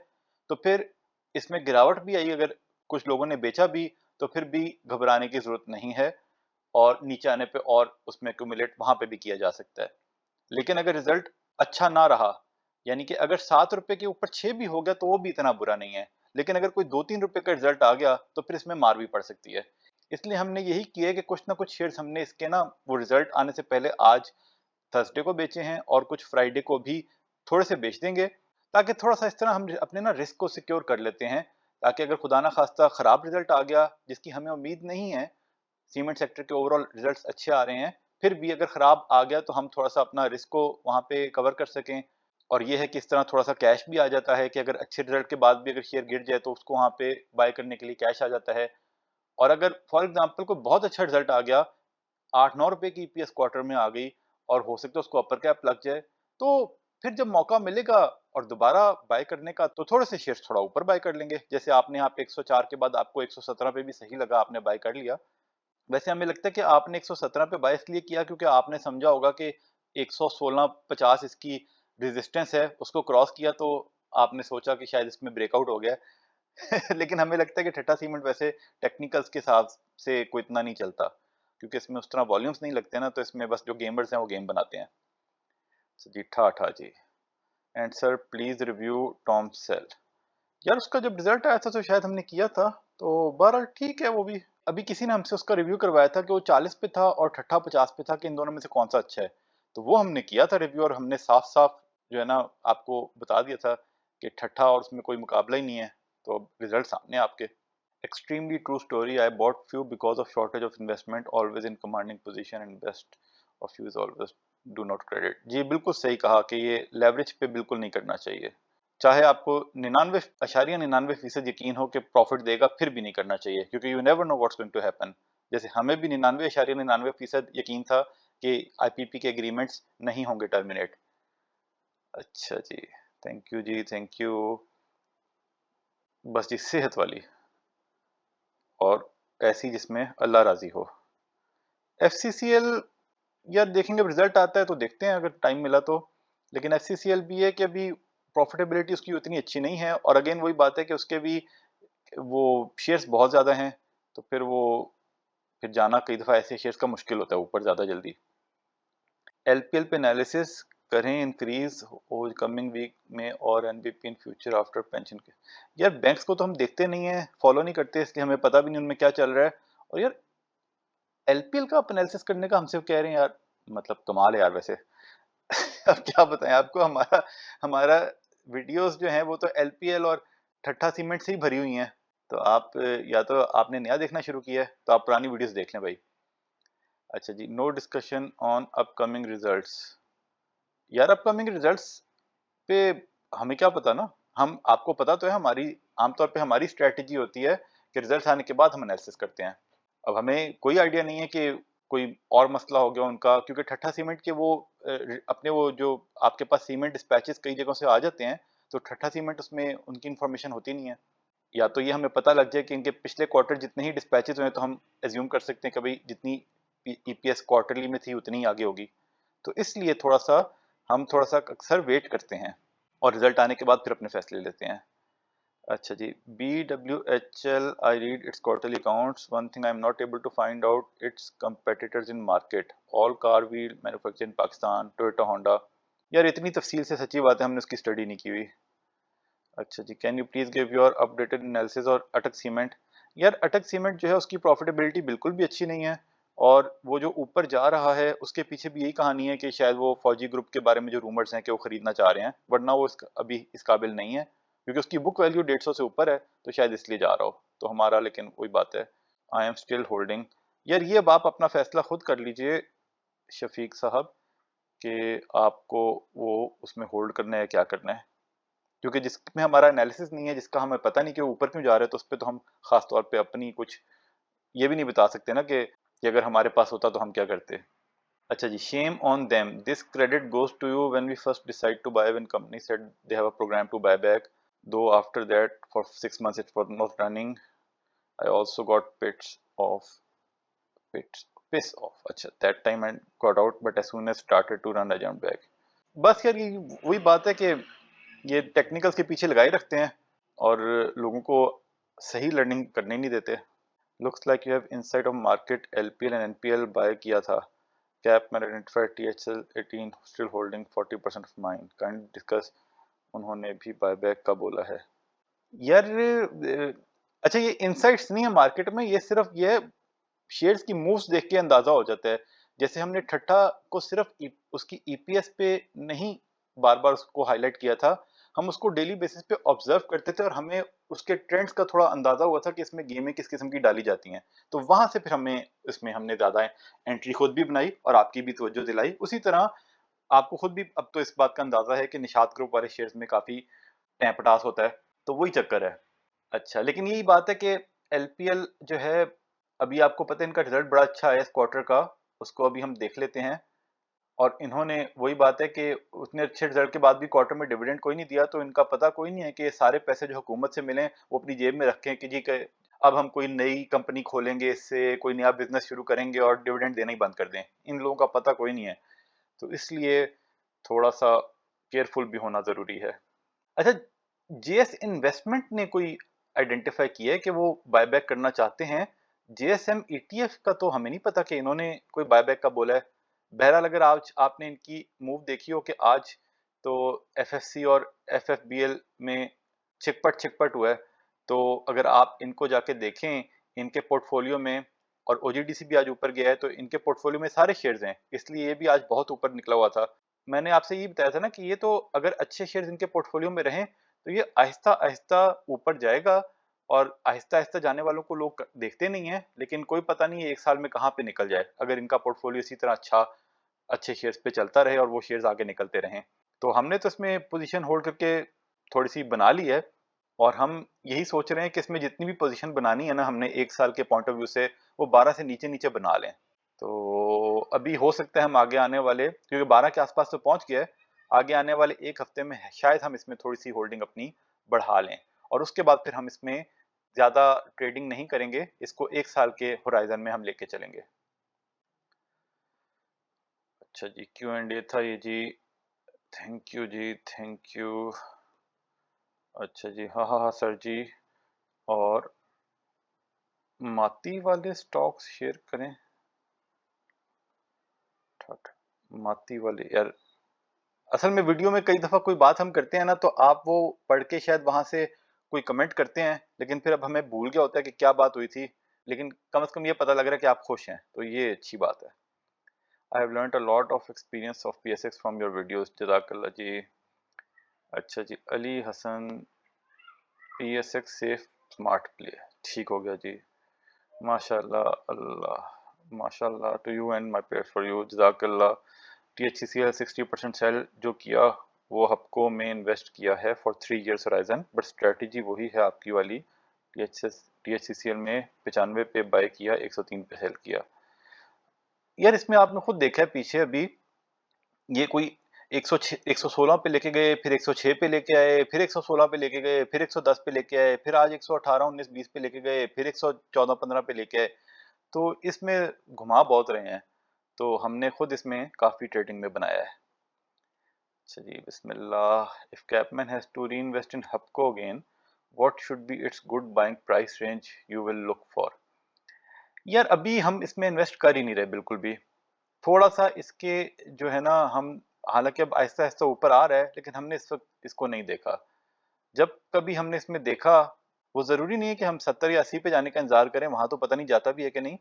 तो फिर इसमें गिरावट भी आई, अगर कुछ लोगों ने बेचा भी, तो फिर भी घबराने की जरूरत नहीं है, और नीचे आने पे और उसमें एक्यूमुलेट वहां पे भी किया जा सकता है। लेकिन अगर रिजल्ट अच्छा ना रहा, यानी कि अगर 7 रुपए के ऊपर 6 भी हो गया तो वो भी इतना बुरा नहीं है, लेकिन अगर कोई 2-3 रुपए का रिजल्ट आ गया तो फिर इसमें मार भी पड़ सकती है। इसलिए हमने यही किया है कि कुछ ना कुछ शेयर्स हमने इसके ना वो रिजल्ट आने से पहले आज थर्सडे को बेचे हैं, और कुछ फ्राइडे को भी थोड़े से बेच देंगे, ताकि थोड़ा सा इस तरह हम अपने ना रिस्क को सिक्योर कर लेते हैं, ताकि अगर खुदा ना खास्ता खराब रिजल्ट आ गया जिसकी हमें उम्मीद नहीं है, सीमेंट सेक्टर के ओवरऑल रिजल्ट्स अच्छे आ रहे हैं, फिर भी अगर खराब आ गया तो हम थोड़ा सा अपना रिस्क को वहां पे कवर कर सकें। और ये है कि इस तरह थोड़ा सा कैश भी आ जाता है कि अगर अच्छे रिजल्ट के बाद भी अगर शेयर गिर जाए तो उसको वहां पे बाय करने के लिए कैश आ जाता है। और अगर फॉर एग्जांपल कोई बहुत अच्छा रिजल्ट आ गया, 8-9 रुपए की ईपीएस क्वार्टर में आ गई, और हो सकता है उसको अपर कैप लग जाए, तो फिर जब मौका मिलेगा और दोबारा बाय करने का, तो थोड़े से शेयर्स थोड़ा ऊपर बाय कर लेंगे। जैसे आपने यहाँ पे 104 के बाद आपको 117 पे भी सही लगा, आपने बाय कर लिया। वैसे हमें लगता है कि आपने 117 पे बाय इसलिए किया क्योंकि आपने समझा होगा कि 116-50 इसकी रेजिस्टेंस है, उसको क्रॉस किया तो आपने सोचा कि शायद इसमें ब्रेकआउट हो गया है। लेकिन हमें लगता है कि ठट्टा सीमेंट वैसे टेक्निकल्स के हिसाब से कोई इतना नहीं चलता, क्योंकि इसमें उस तरह वॉल्यूम्स नहीं लगते ना, तो इसमें बस जो गेमर्स हैं वो गेम बनाते हैं। तो जी ठाठा जी। And sir please review TOMCL. यार उसका जब रिजल्ट आया था तो शायद हमने किया था, तो बहरहाल ठीक है वो भी। अभी किसी ने हमसे उसका रिव्यू करवाया था कि वो 40 पे था और ठट्ठा 50 पे था, कि इन दोनों में से कौन सा अच्छा है, तो वो हमने किया था रिव्यू, और हमने साफ साफ जो है ना आपको बता दिया था कि ठट्ठा और उसमें कोई मुकाबला ही नहीं है। तो अब रिजल्ट सामने है आपके। Extremely true story, I bought few because of shortage of investment, always in commanding position and best of you is always do not credit. जी बिल्कुल सही कहा कि ये लेवरेज पे बिल्कुल नहीं करना चाहिए, चाहे आपको 99.99% यकीन हो कि प्रॉफिट देगा, फिर भी नहीं करना चाहिए, क्योंकि you never know what's going to happen. जैसे हमें भी 99.99% यकीन था कि आईपीपी के एग्रीमेंट्स नहीं होंगे टर्मिनेट। अच्छा जी, थैंक यू जी, थैंक यू। बस जी सेहत वाली और ऐसी जिसमें अल्लाह राजी हो। एफसीसीएल, यार देखेंगे, रिजल्ट आता है तो देखते हैं अगर टाइम मिला तो। लेकिन एफसीसीएल भी है कि अभी प्रॉफिटेबिलिटी उसकी उतनी अच्छी नहीं है, और अगेन वही बात है कि उसके भी वो शेयर्स बहुत ज़्यादा हैं, तो फिर जाना कई दफ़ा ऐसे शेयर्स का मुश्किल होता है ऊपर ज़्यादा जल्दी। एलपीएल पे एनालिसिस करें इंक्रीज हो कमिंग वीक में, और NBP in future after pension के। यार बैंक्स को तो हम देखते नहीं है, फॉलो नहीं करते, इसलिए हमें पता भी नहीं उनमें क्या चल रहा है। और यार एलपीएल का आप एनालिसिस करने का हमसे कह रहे हैं यार, मतलब कमाल है यार वैसे। अब क्या बताएं आपको, हमारा हमारा वीडियोस जो हैं वो तो एलपीएल और ठट्ठा सीमेंट से ही भरी हुई हैं। तो आप या तो आपने नया देखना शुरू किया है तो आप पुरानी वीडियोस देख लें भाई। अच्छा जी, no discussion on upcoming results. यार अपकमिंग रिजल्ट्स पे हमें क्या पता ना, हम आपको पता तो है हमारी, आमतौर पे हमारी स्ट्रेटेजी होती है कि रिजल्ट्स आने के बाद हम एनालिसिस करते हैं। अब हमें कोई आइडिया नहीं है कि कोई और मसला हो गया उनका, क्योंकि ठट्ठा सीमेंट के वो अपने वो जो आपके पास सीमेंट डिस्पैचेस कई जगहों से आ जाते हैं, तो ठट्ठा सीमेंट उसमें उनकी इन्फॉर्मेशन होती नहीं है। या तो ये हमें पता लग जाए कि इनके पिछले क्वार्टर जितने ही डिस्पैचेस हुए हैं, तो हम एज्यूम कर सकते हैं कि भाई जितनी ईपीएस क्वार्टरली में थी उतनी ही आगे होगी। तो इसलिए हम थोड़ा सा अक्सर वेट करते हैं और रिजल्ट आने के बाद फिर अपने फैसले लेते हैं। अच्छा जी, BWHL, I read its quarterly accounts. One thing I'm not able to find out its competitors in market. All car wheel manufactured in Pakistan, Toyota, Honda. यार इतनी तफसील से सच्ची बात है हमने उसकी स्टडी नहीं की हुई। अच्छा जी, can you please give your updated analysis. और अटक सीमेंट, यार अटक सीमेंट जो है उसकी प्रॉफिटेबिलिटी बिल्कुल भी अच्छी नहीं है, और वो जो ऊपर जा रहा है उसके पीछे भी यही कहानी है कि शायद वो फौजी ग्रुप के बारे में जो रूमर्स हैं कि वो खरीदना चाह रहे हैं, वरना वो अभी इस काबिल नहीं है, क्योंकि उसकी बुक वैल्यू 150 से ऊपर है, तो शायद इसलिए जा रहा हो। तो हमारा लेकिन वही बात है, आई एम स्टिल होल्डिंग। यार ये अब आप अपना फैसला खुद कर लीजिए शफीक साहब कि आपको वो उसमें होल्ड करना है या क्या करना है, क्योंकि जिसमें हमारा एनालिसिस नहीं है, जिसका हमें पता नहीं कि वो ऊपर क्यों जा रहे हैं, तो उस पर तो हम खास तौर पे अपनी कुछ ये भी नहीं बता सकते ना कि अगर हमारे पास होता तो हम क्या करते। अच्छा जी, shame on them, this credit goes to you when we first decide to buy, when company said they have a program to buy back, though after that for 6 months it was not running. I also got piss off. अच्छा, that time I got out, but as soon as started to run I jumped back. बस यार ये वही बात है कि ये technicals के पीछे लगाए रखते हैं और लोगों को सही लर्निंग करने नहीं देते। Looks like you have insight of market LPL and NPL buy किया था। Cap man identified THL 18 still holding 40% of mine, kind discuss. उन्होंने भी बायबैक का बोला है। यार अच्छा, ये इनसाइट्स नहीं है मार्केट में, ये सिर्फ ये शेयर्स की मूव्स देख के अंदाजा हो जाता है। जैसे हमने ठट्ठा को सिर्फ उसकी ईपीएस पे नहीं बार बार उसको हाईलाइट किया था, हम उसको डेली बेसिस पे ऑब्जर्व करते थे और हमें उसके ट्रेंड्स का थोड़ा अंदाजा हुआ था कि इसमें गेमें किस किस्म की डाली जाती हैं। तो वहां से फिर इसमें हमने ज्यादा एंट्री खुद भी बनाई और आपकी भी तवज्जो दिलाई। उसी तरह आपको खुद भी अब तो इस बात का अंदाजा है कि निशात ग्रुप वाले शेयर्स में काफी टैंपटास होता है, तो वही चक्कर है। अच्छा, लेकिन यही बात है कि एलपीएल जो है, अभी आपको पता है इनका रिजल्ट बड़ा अच्छा है इस क्वार्टर का, उसको अभी हम देख लेते हैं। और इन्होंने वही बात है कि उतने अच्छे रिजल्ट के बाद भी क्वार्टर में डिविडेंड कोई नहीं दिया, तो इनका पता कोई नहीं है कि ये सारे पैसे जो हुकूमत से मिले वो अपनी जेब में रखें कि जी के अब हम कोई नई कंपनी खोलेंगे, इससे कोई नया बिजनेस शुरू करेंगे और डिविडेंड देना ही बंद कर दें। इन लोगों का पता कोई नहीं है, तो इसलिए थोड़ा सा केयरफुल भी होना जरूरी है। अच्छा, जेएस इन्वेस्टमेंट ने कोई आइडेंटिफाई किया है कि वो बायबैक करना चाहते हैं। जेएसएम ईटीएफ का तो हमें नहीं पता कि इन्होंने कोई बायबैक का बोला है। बहरहाल अगर आज आपने इनकी मूव देखी हो कि आज तो एफएफसी और एफएफबीएल में छिकपट छिकपट हुआ है, तो अगर आप इनको जाके देखें इनके पोर्टफोलियो में, और ओजीडीसी भी आज ऊपर गया है, तो इनके पोर्टफोलियो में सारे शेयर्स हैं, इसलिए ये भी आज बहुत ऊपर निकला हुआ था। मैंने आपसे ये बताया था ना कि ये तो अगर अच्छे शेयर्स इनके पोर्टफोलियो में रहें तो ये आहिस्ता आहिस्ता ऊपर जाएगा, और आहिस्ता आहिस्ता जाने वालों को लोग देखते नहीं है, लेकिन कोई पता नहीं है एक साल में कहाँ पे निकल जाए, अगर इनका पोर्टफोलियो इसी तरह अच्छे शेयर्स पे चलता रहे और वो शेयर्स आगे निकलते रहें। तो हमने तो इसमें पोजीशन होल्ड करके थोड़ी सी बना ली है, और हम यही सोच रहे हैं कि इसमें जितनी भी पोजीशन बनानी है ना हमने एक साल के पॉइंट ऑफ व्यू से, वो 12 से नीचे नीचे बना लें। तो अभी हो सकता है हम आगे आने वाले, क्योंकि 12 के आसपास तो पहुंच गया है, आगे आने वाले एक हफ्ते में शायद हम इसमें थोड़ी सी होल्डिंग अपनी बढ़ा लें, और उसके बाद फिर हम इसमें ज्यादा ट्रेडिंग नहीं करेंगे, इसको एक साल के होराइजन में हम लेके चलेंगे। अच्छा जी, Q&A था ये जी, थैंक यू जी, थैंक यू। अच्छा जी, हाँ हाँ हाँ सर जी। और माती वाले स्टॉक्स शेयर करें, माती वाले यार, असल में वीडियो में कई दफा कोई बात हम करते हैं ना, तो आप वो पढ़ के शायद वहां से कोई कमेंट करते हैं, लेकिन फिर अब हमें भूल गया होता है कि क्या बात हुई थी, लेकिन कम से कम ये पता लग रहा है कि आप खुश हैं, तो ये अच्छी बात है। I have learned a lot of experience of PSX from your videos, जज़ाकल्लाह जी। अच्छा जी, Ali Hasan, PSX safe smart play, ठीक हो गया जी, माशाल्लाह, अल्लाह माशाल्लाह to you and my prayers for you, जज़ाकल्लाह। THCCL 60% सेल जो किया वो हपको में इन्वेस्ट किया है for 3 years horizon, but strategy वही है आपकी वाली। THCCL में 95 पे बाय किया, 103 पे सेल किया। यार इसमें आपने खुद देखा है पीछे, अभी ये कोई 106 116 पे लेके गए, फिर 106 पे लेके आए, फिर 116 पे लेके गए, फिर 110 पे लेके आए, फिर आज 118 19 20 पे लेके गए, फिर 114 15 पे लेके आए। तो इसमें घुमा बहुत रहे हैं, तो हमने खुद इसमें काफ़ी ट्रेडिंग में बनाया है। अच्छा जी, बिस्मिल्लाह। If Capman has to reinvest in Hubco again, what should be its good buying price range you will look for. यार अभी हम इसमें इन्वेस्ट कर ही नहीं रहे बिल्कुल भी। थोड़ा सा इसके जो है ना, हम हालांकि अब आहिस्ता आहिस्ता ऊपर आ रहा है, लेकिन हमने इस वक्त इसको नहीं देखा। जब कभी हमने इसमें देखा, वो जरूरी नहीं है कि हम 70 या 80 पे जाने का इंतजार करें, वहां तो पता नहीं जाता भी है कि नहीं।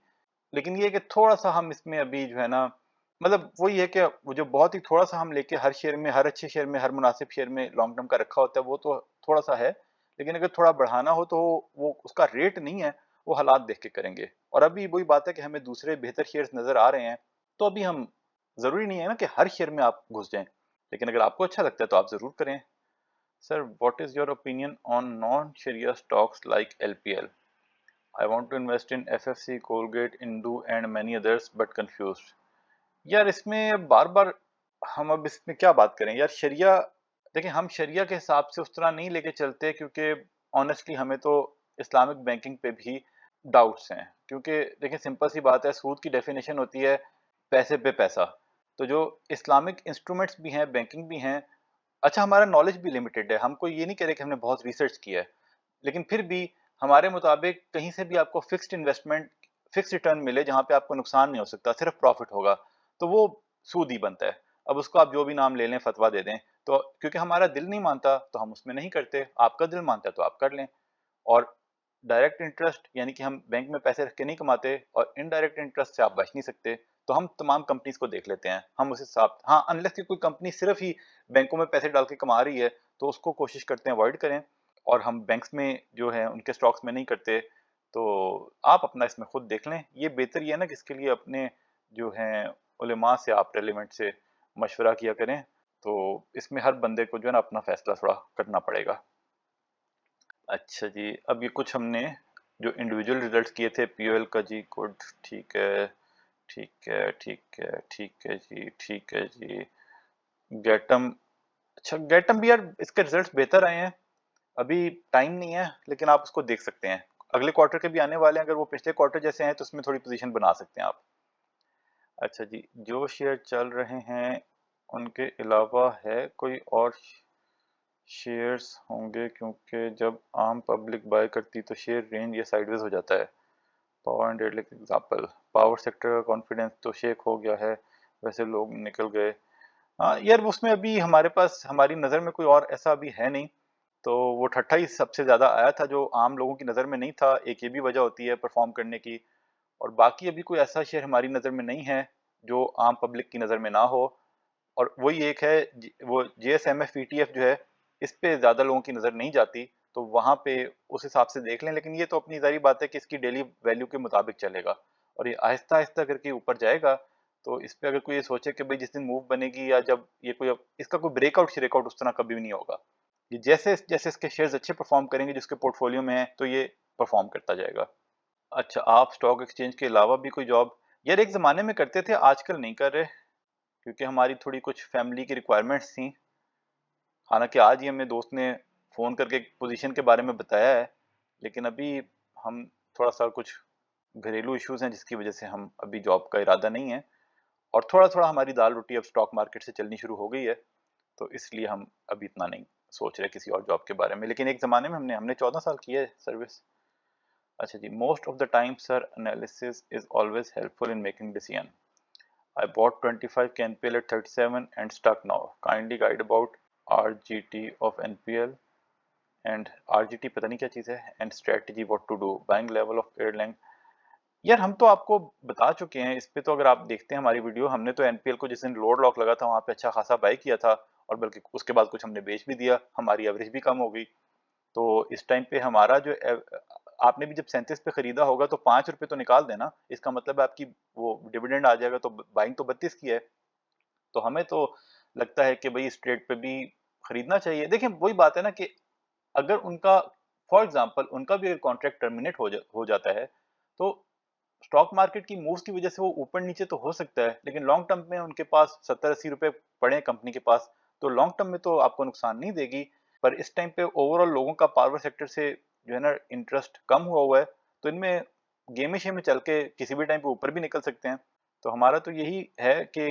लेकिन ये है कि थोड़ा सा हम इसमें अभी जो है ना, मतलब वही है कि वो जो बहुत ही थोड़ा सा हम लेके हर शेयर में, हर अच्छे शेयर में, हर मुनासिब शेयर में लॉन्ग टर्म का रखा होता है, वो तो थोड़ा सा है। लेकिन अगर थोड़ा बढ़ाना हो तो वो उसका रेट नहीं है, वो हालात देख के करेंगे। और अभी वही बात है कि हमें दूसरे बेहतर शेयर्स नजर आ रहे हैं, तो अभी हम, जरूरी नहीं है ना कि हर शेयर में आप घुस जाएं, लेकिन अगर आपको अच्छा लगता है तो आप जरूर करें। Sir, what is your opinion on non sharia stocks like LPL? I want to invest in FFC, Colgate, Indu and many others but confused. यार इसमें बार बार हम अब इसमें क्या बात करें यार, शरिया, देखिए हम शरिया के हिसाब से उस तरह नहीं लेके चलते, क्योंकि ऑनेस्टली हमें तो इस्लामिक बैंकिंग पे भी डाउट्स हैं। क्योंकि देखिए सिंपल सी बात है, सूद की डेफिनेशन होती है पैसे पे पैसा। तो जो इस्लामिक इंस्ट्रूमेंट्स भी हैं, बैंकिंग भी हैं, अच्छा हमारा नॉलेज भी लिमिटेड है, हमको ये नहीं कह रहे कि हमने बहुत रिसर्च किया है, लेकिन फिर भी हमारे मुताबिक कहीं से भी आपको फिक्स्ड इन्वेस्टमेंट, फिक्स रिटर्न मिले जहां पे आपको नुकसान नहीं हो सकता, सिर्फ प्रॉफिट होगा, तो वो सूद ही बनता है। अब उसको आप जो भी नाम ले लें, फतवा दे दें, तो क्योंकि हमारा दिल नहीं मानता तो हम उसमें नहीं करते, आपका दिल मानता है तो आप कर लें। और डायरेक्ट इंटरेस्ट यानी कि हम बैंक में पैसे रख के नहीं कमाते, और इनडायरेक्ट इंटरेस्ट से आप बच नहीं सकते, तो हम तमाम कंपनीज को देख लेते हैं, हम उस हिसाब, हाँ अनलेस कि कोई कंपनी सिर्फ ही बैंकों में पैसे डाल के कमा रही है, तो उसको कोशिश करते हैं अवॉइड करें। और हम बैंक्स में जो है उनके स्टॉक्स में नहीं करते। तो आप अपना इसमें खुद देख लें, ये बेहतर ये है ना कि इसके लिए अपने जो हैं उलेमा से आप रेलिवेंट से मशवरा किया करें। तो इसमें हर बंदे को जो है ना अपना फैसला थोड़ा करना पड़ेगा। अच्छा जी, अब ये कुछ हमने जो इंडिविजुअल रिजल्ट्स किए थे पीओएल का जी, गुड, ठीक है, ठीक है, ठीक है, ठीक है जी, ठीक है जी। गैटम, अच्छा गैटम भी यार इसके रिजल्ट्स बेहतर आए हैं। अभी टाइम नहीं है, लेकिन आप उसको देख सकते हैं, अगले क्वार्टर के भी आने वाले हैं, अगर वो पिछले क्वार्टर जैसे हैं तो उसमें थोड़ी पोजीशन बना सकते हैं आप। अच्छा जी, जो शेयर चल रहे हैं उनके अलावा है कोई और शेयर्स होंगे, क्योंकि जब आम पब्लिक बाय करती तो शेयर रेंज या साइडवेज हो जाता है। Power and idyllic example, power sector का कॉन्फिडेंस तो शेक हो गया है, वैसे लोग निकल गए। हाँ यार, उसमें अभी हमारे पास, हमारी नज़र में कोई और ऐसा अभी है नहीं। तो वो ठट्ठा ही सबसे ज़्यादा आया था जो आम लोगों की नज़र में नहीं था, एक ये भी वजह होती है परफॉर्म करने की। और बाकी अभी कोई ऐसा शेयर हमारी नज़र में नहीं है जो आम पब्लिक की नज़र में ना हो। और वही एक है वो JSMF ETF जो है, इस पे ज़्यादा लोगों की नज़र नहीं जाती, तो वहाँ पे उस हिसाब से देख लें। लेकिन ये तो अपनी ज़ाहिर बात है कि इसकी डेली वैल्यू के मुताबिक चलेगा, और ये आहिस्ता आहिस्ता करके ऊपर जाएगा। तो इस पे अगर कोई ये सोचे कि भाई जिस दिन मूव बनेगी, या जब ये कोई, इसका कोई ब्रेकआउट श्रेकआउट उस तरह कभी भी नहीं होगा। ये जैसे जैसे इसके शेयर्स अच्छे परफॉर्म करेंगे जिसके पोर्टफोलियो में है, तो ये परफॉर्म करता जाएगा। अच्छा, आप स्टॉक एक्सचेंज के अलावा भी कोई जॉब? यार एक ज़माने में करते थे, आजकल नहीं कर रहे, क्योंकि हमारी थोड़ी कुछ फैमिली की रिक्वायरमेंट्स थी। हालांकि आज ही हमें दोस्त ने फ़ोन करके एक पोजीशन के बारे में बताया है, लेकिन अभी हम थोड़ा सा कुछ घरेलू इश्यूज हैं जिसकी वजह से हम अभी जॉब का इरादा नहीं है। और थोड़ा थोड़ा हमारी दाल रोटी अब स्टॉक मार्केट से चलनी शुरू हो गई है, तो इसलिए हम अभी इतना नहीं सोच रहे किसी और जॉब के बारे में। लेकिन एक ज़माने में हमने हमने 14 साल की है सर्विस। अच्छा जी, most of the time sir analysis is always helpful in making decision. I bought 25 NPL at 37 and stuck now. Kindly guide about RGT of NPL and RGT पता नहीं क्या चीज़ है, and strategy what to do. Buying level of airline. यार हम तो आपको बता चुके हैं इस पे, तो अगर आप देखते हैं हमारी वीडियो, हमने तो एनपीएल को जिस दिन लोड लॉक लगा था वहाँ पे अच्छा खासा बाय किया था, और बल्कि उसके बाद कुछ हमने बेच भी दिया, हमारी एवरेज भी कम हो गई। तो इस टाइम पे हमारा जो आपने भी जब 37 पे खरीदा होगा तो 5 रुपए तो निकाल देना, इसका मतलब है आपकी वो डिविडेंड आ जाएगा, तो बाइंग तो 32 की है। तो हमें तो लगता है कि भाई इस ट्रेड पे भी खरीदना चाहिए। देखिए वही बात है ना कि अगर उनका, फॉर एग्जांपल उनका भी अगर कॉन्ट्रैक्ट टर्मिनेट हो जाता है, तो स्टॉक मार्केट की मूव्स की वजह से वो ऊपर नीचे तो हो सकता है, लेकिन लॉन्ग टर्म में उनके पास 70-80 रुपए पड़े हैं कंपनी के पास, तो लॉन्ग टर्म में तो आपको नुकसान नहीं देगी। पर इस टाइम पे ओवरऑल लोगों का पावर सेक्टर से जो है ना इंटरेस्ट कम हुआ हुआ है, तो इनमें गेम शे में चल के किसी भी टाइम पे ऊपर भी निकल सकते हैं। तो हमारा तो यही है कि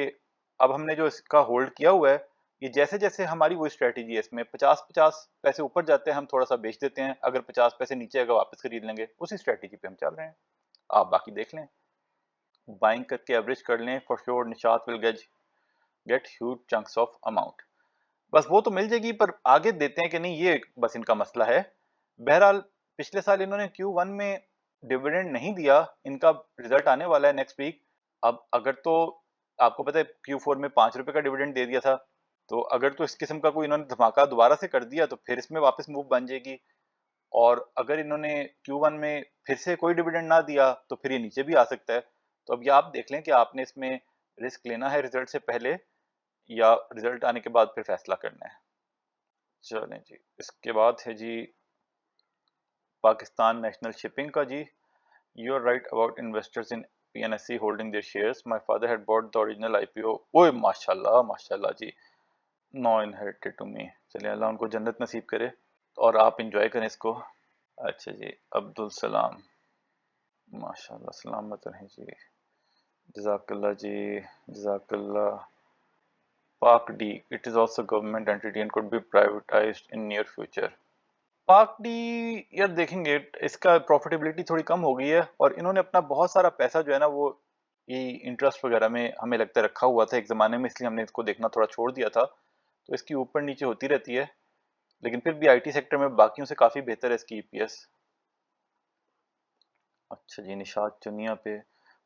अब हमने जो इसका होल्ड किया हुआ है, ये जैसे जैसे हमारी वही स्ट्रेटेजी है, इसमें 50-50 पैसे ऊपर जाते हैं हम थोड़ा सा बेच देते हैं, अगर 50 पैसे नीचे आएगा वापस खरीद लेंगे, उसी स्ट्रेटेजी पे हम चल रहे हैं। आप बाकी देख लें, बाइंग करके एवरेज कर लें, for sure Nishat will get huge chunks of amount. बस वो तो मिल जाएगी, पर आगे देते हैं कि नहीं ये बस इनका मसला है। बहरहाल पिछले साल इन्होंने Q1 में डिविडेंड नहीं दिया, इनका रिजल्ट आने वाला है नेक्स्ट वीक। अब अगर तो आपको पता है Q4 में 5 रुपए का डिविडेंड दे दिया था, तो अगर तो इस किस्म का कोई इन्होंने धमाका दोबारा से कर दिया तो फिर इसमें वापस मूव बन जाएगी। और अगर इन्होंने Q1 में फिर से कोई डिविडेंड ना दिया तो फिर ये नीचे भी आ सकता है। तो अब ये आप देख लें कि आपने इसमें रिस्क लेना है रिजल्ट से पहले या रिजल्ट आने के बाद फिर फैसला करना है। चलें जी, इसके बाद है जी पाकिस्तान नेशनल शिपिंग का जी। You are right about investors in PNSE holding their shares, my father had bought the original IPO। ओए माशाल्लाह माशाल्लाह जी, नो इनहेरिटेड टू मी। चलिए अल्लाह उनको जन्नत नसीब करे और आप इंजॉय करें इसको। अच्छा जी, अब्दुल सलाम, माशाल्लाह सलामत रहें जी, जज़ाकल्लाह जी, जज़ाकल्लाह। पाक D, it is also government entity and could be privatised in near future. पाक डी यार देखेंगे, इसका प्रॉफिटेबिलिटी थोड़ी कम हो गई है और इन्होंने अपना बहुत सारा पैसा जो है ना वो ये इंटरेस्ट वगैरह में हमें लगता है रखा हुआ था एक ज़माने में, इसलिए हमने इसको देखना थोड़ा छोड़ दिया था। तो इसकी ऊपर नीचे होती रहती है, लेकिन फिर भी IT सेक्टर में बाकियों से काफ़ी बेहतर है इसकी EPS। अच्छा जी, निशात चुनिया पे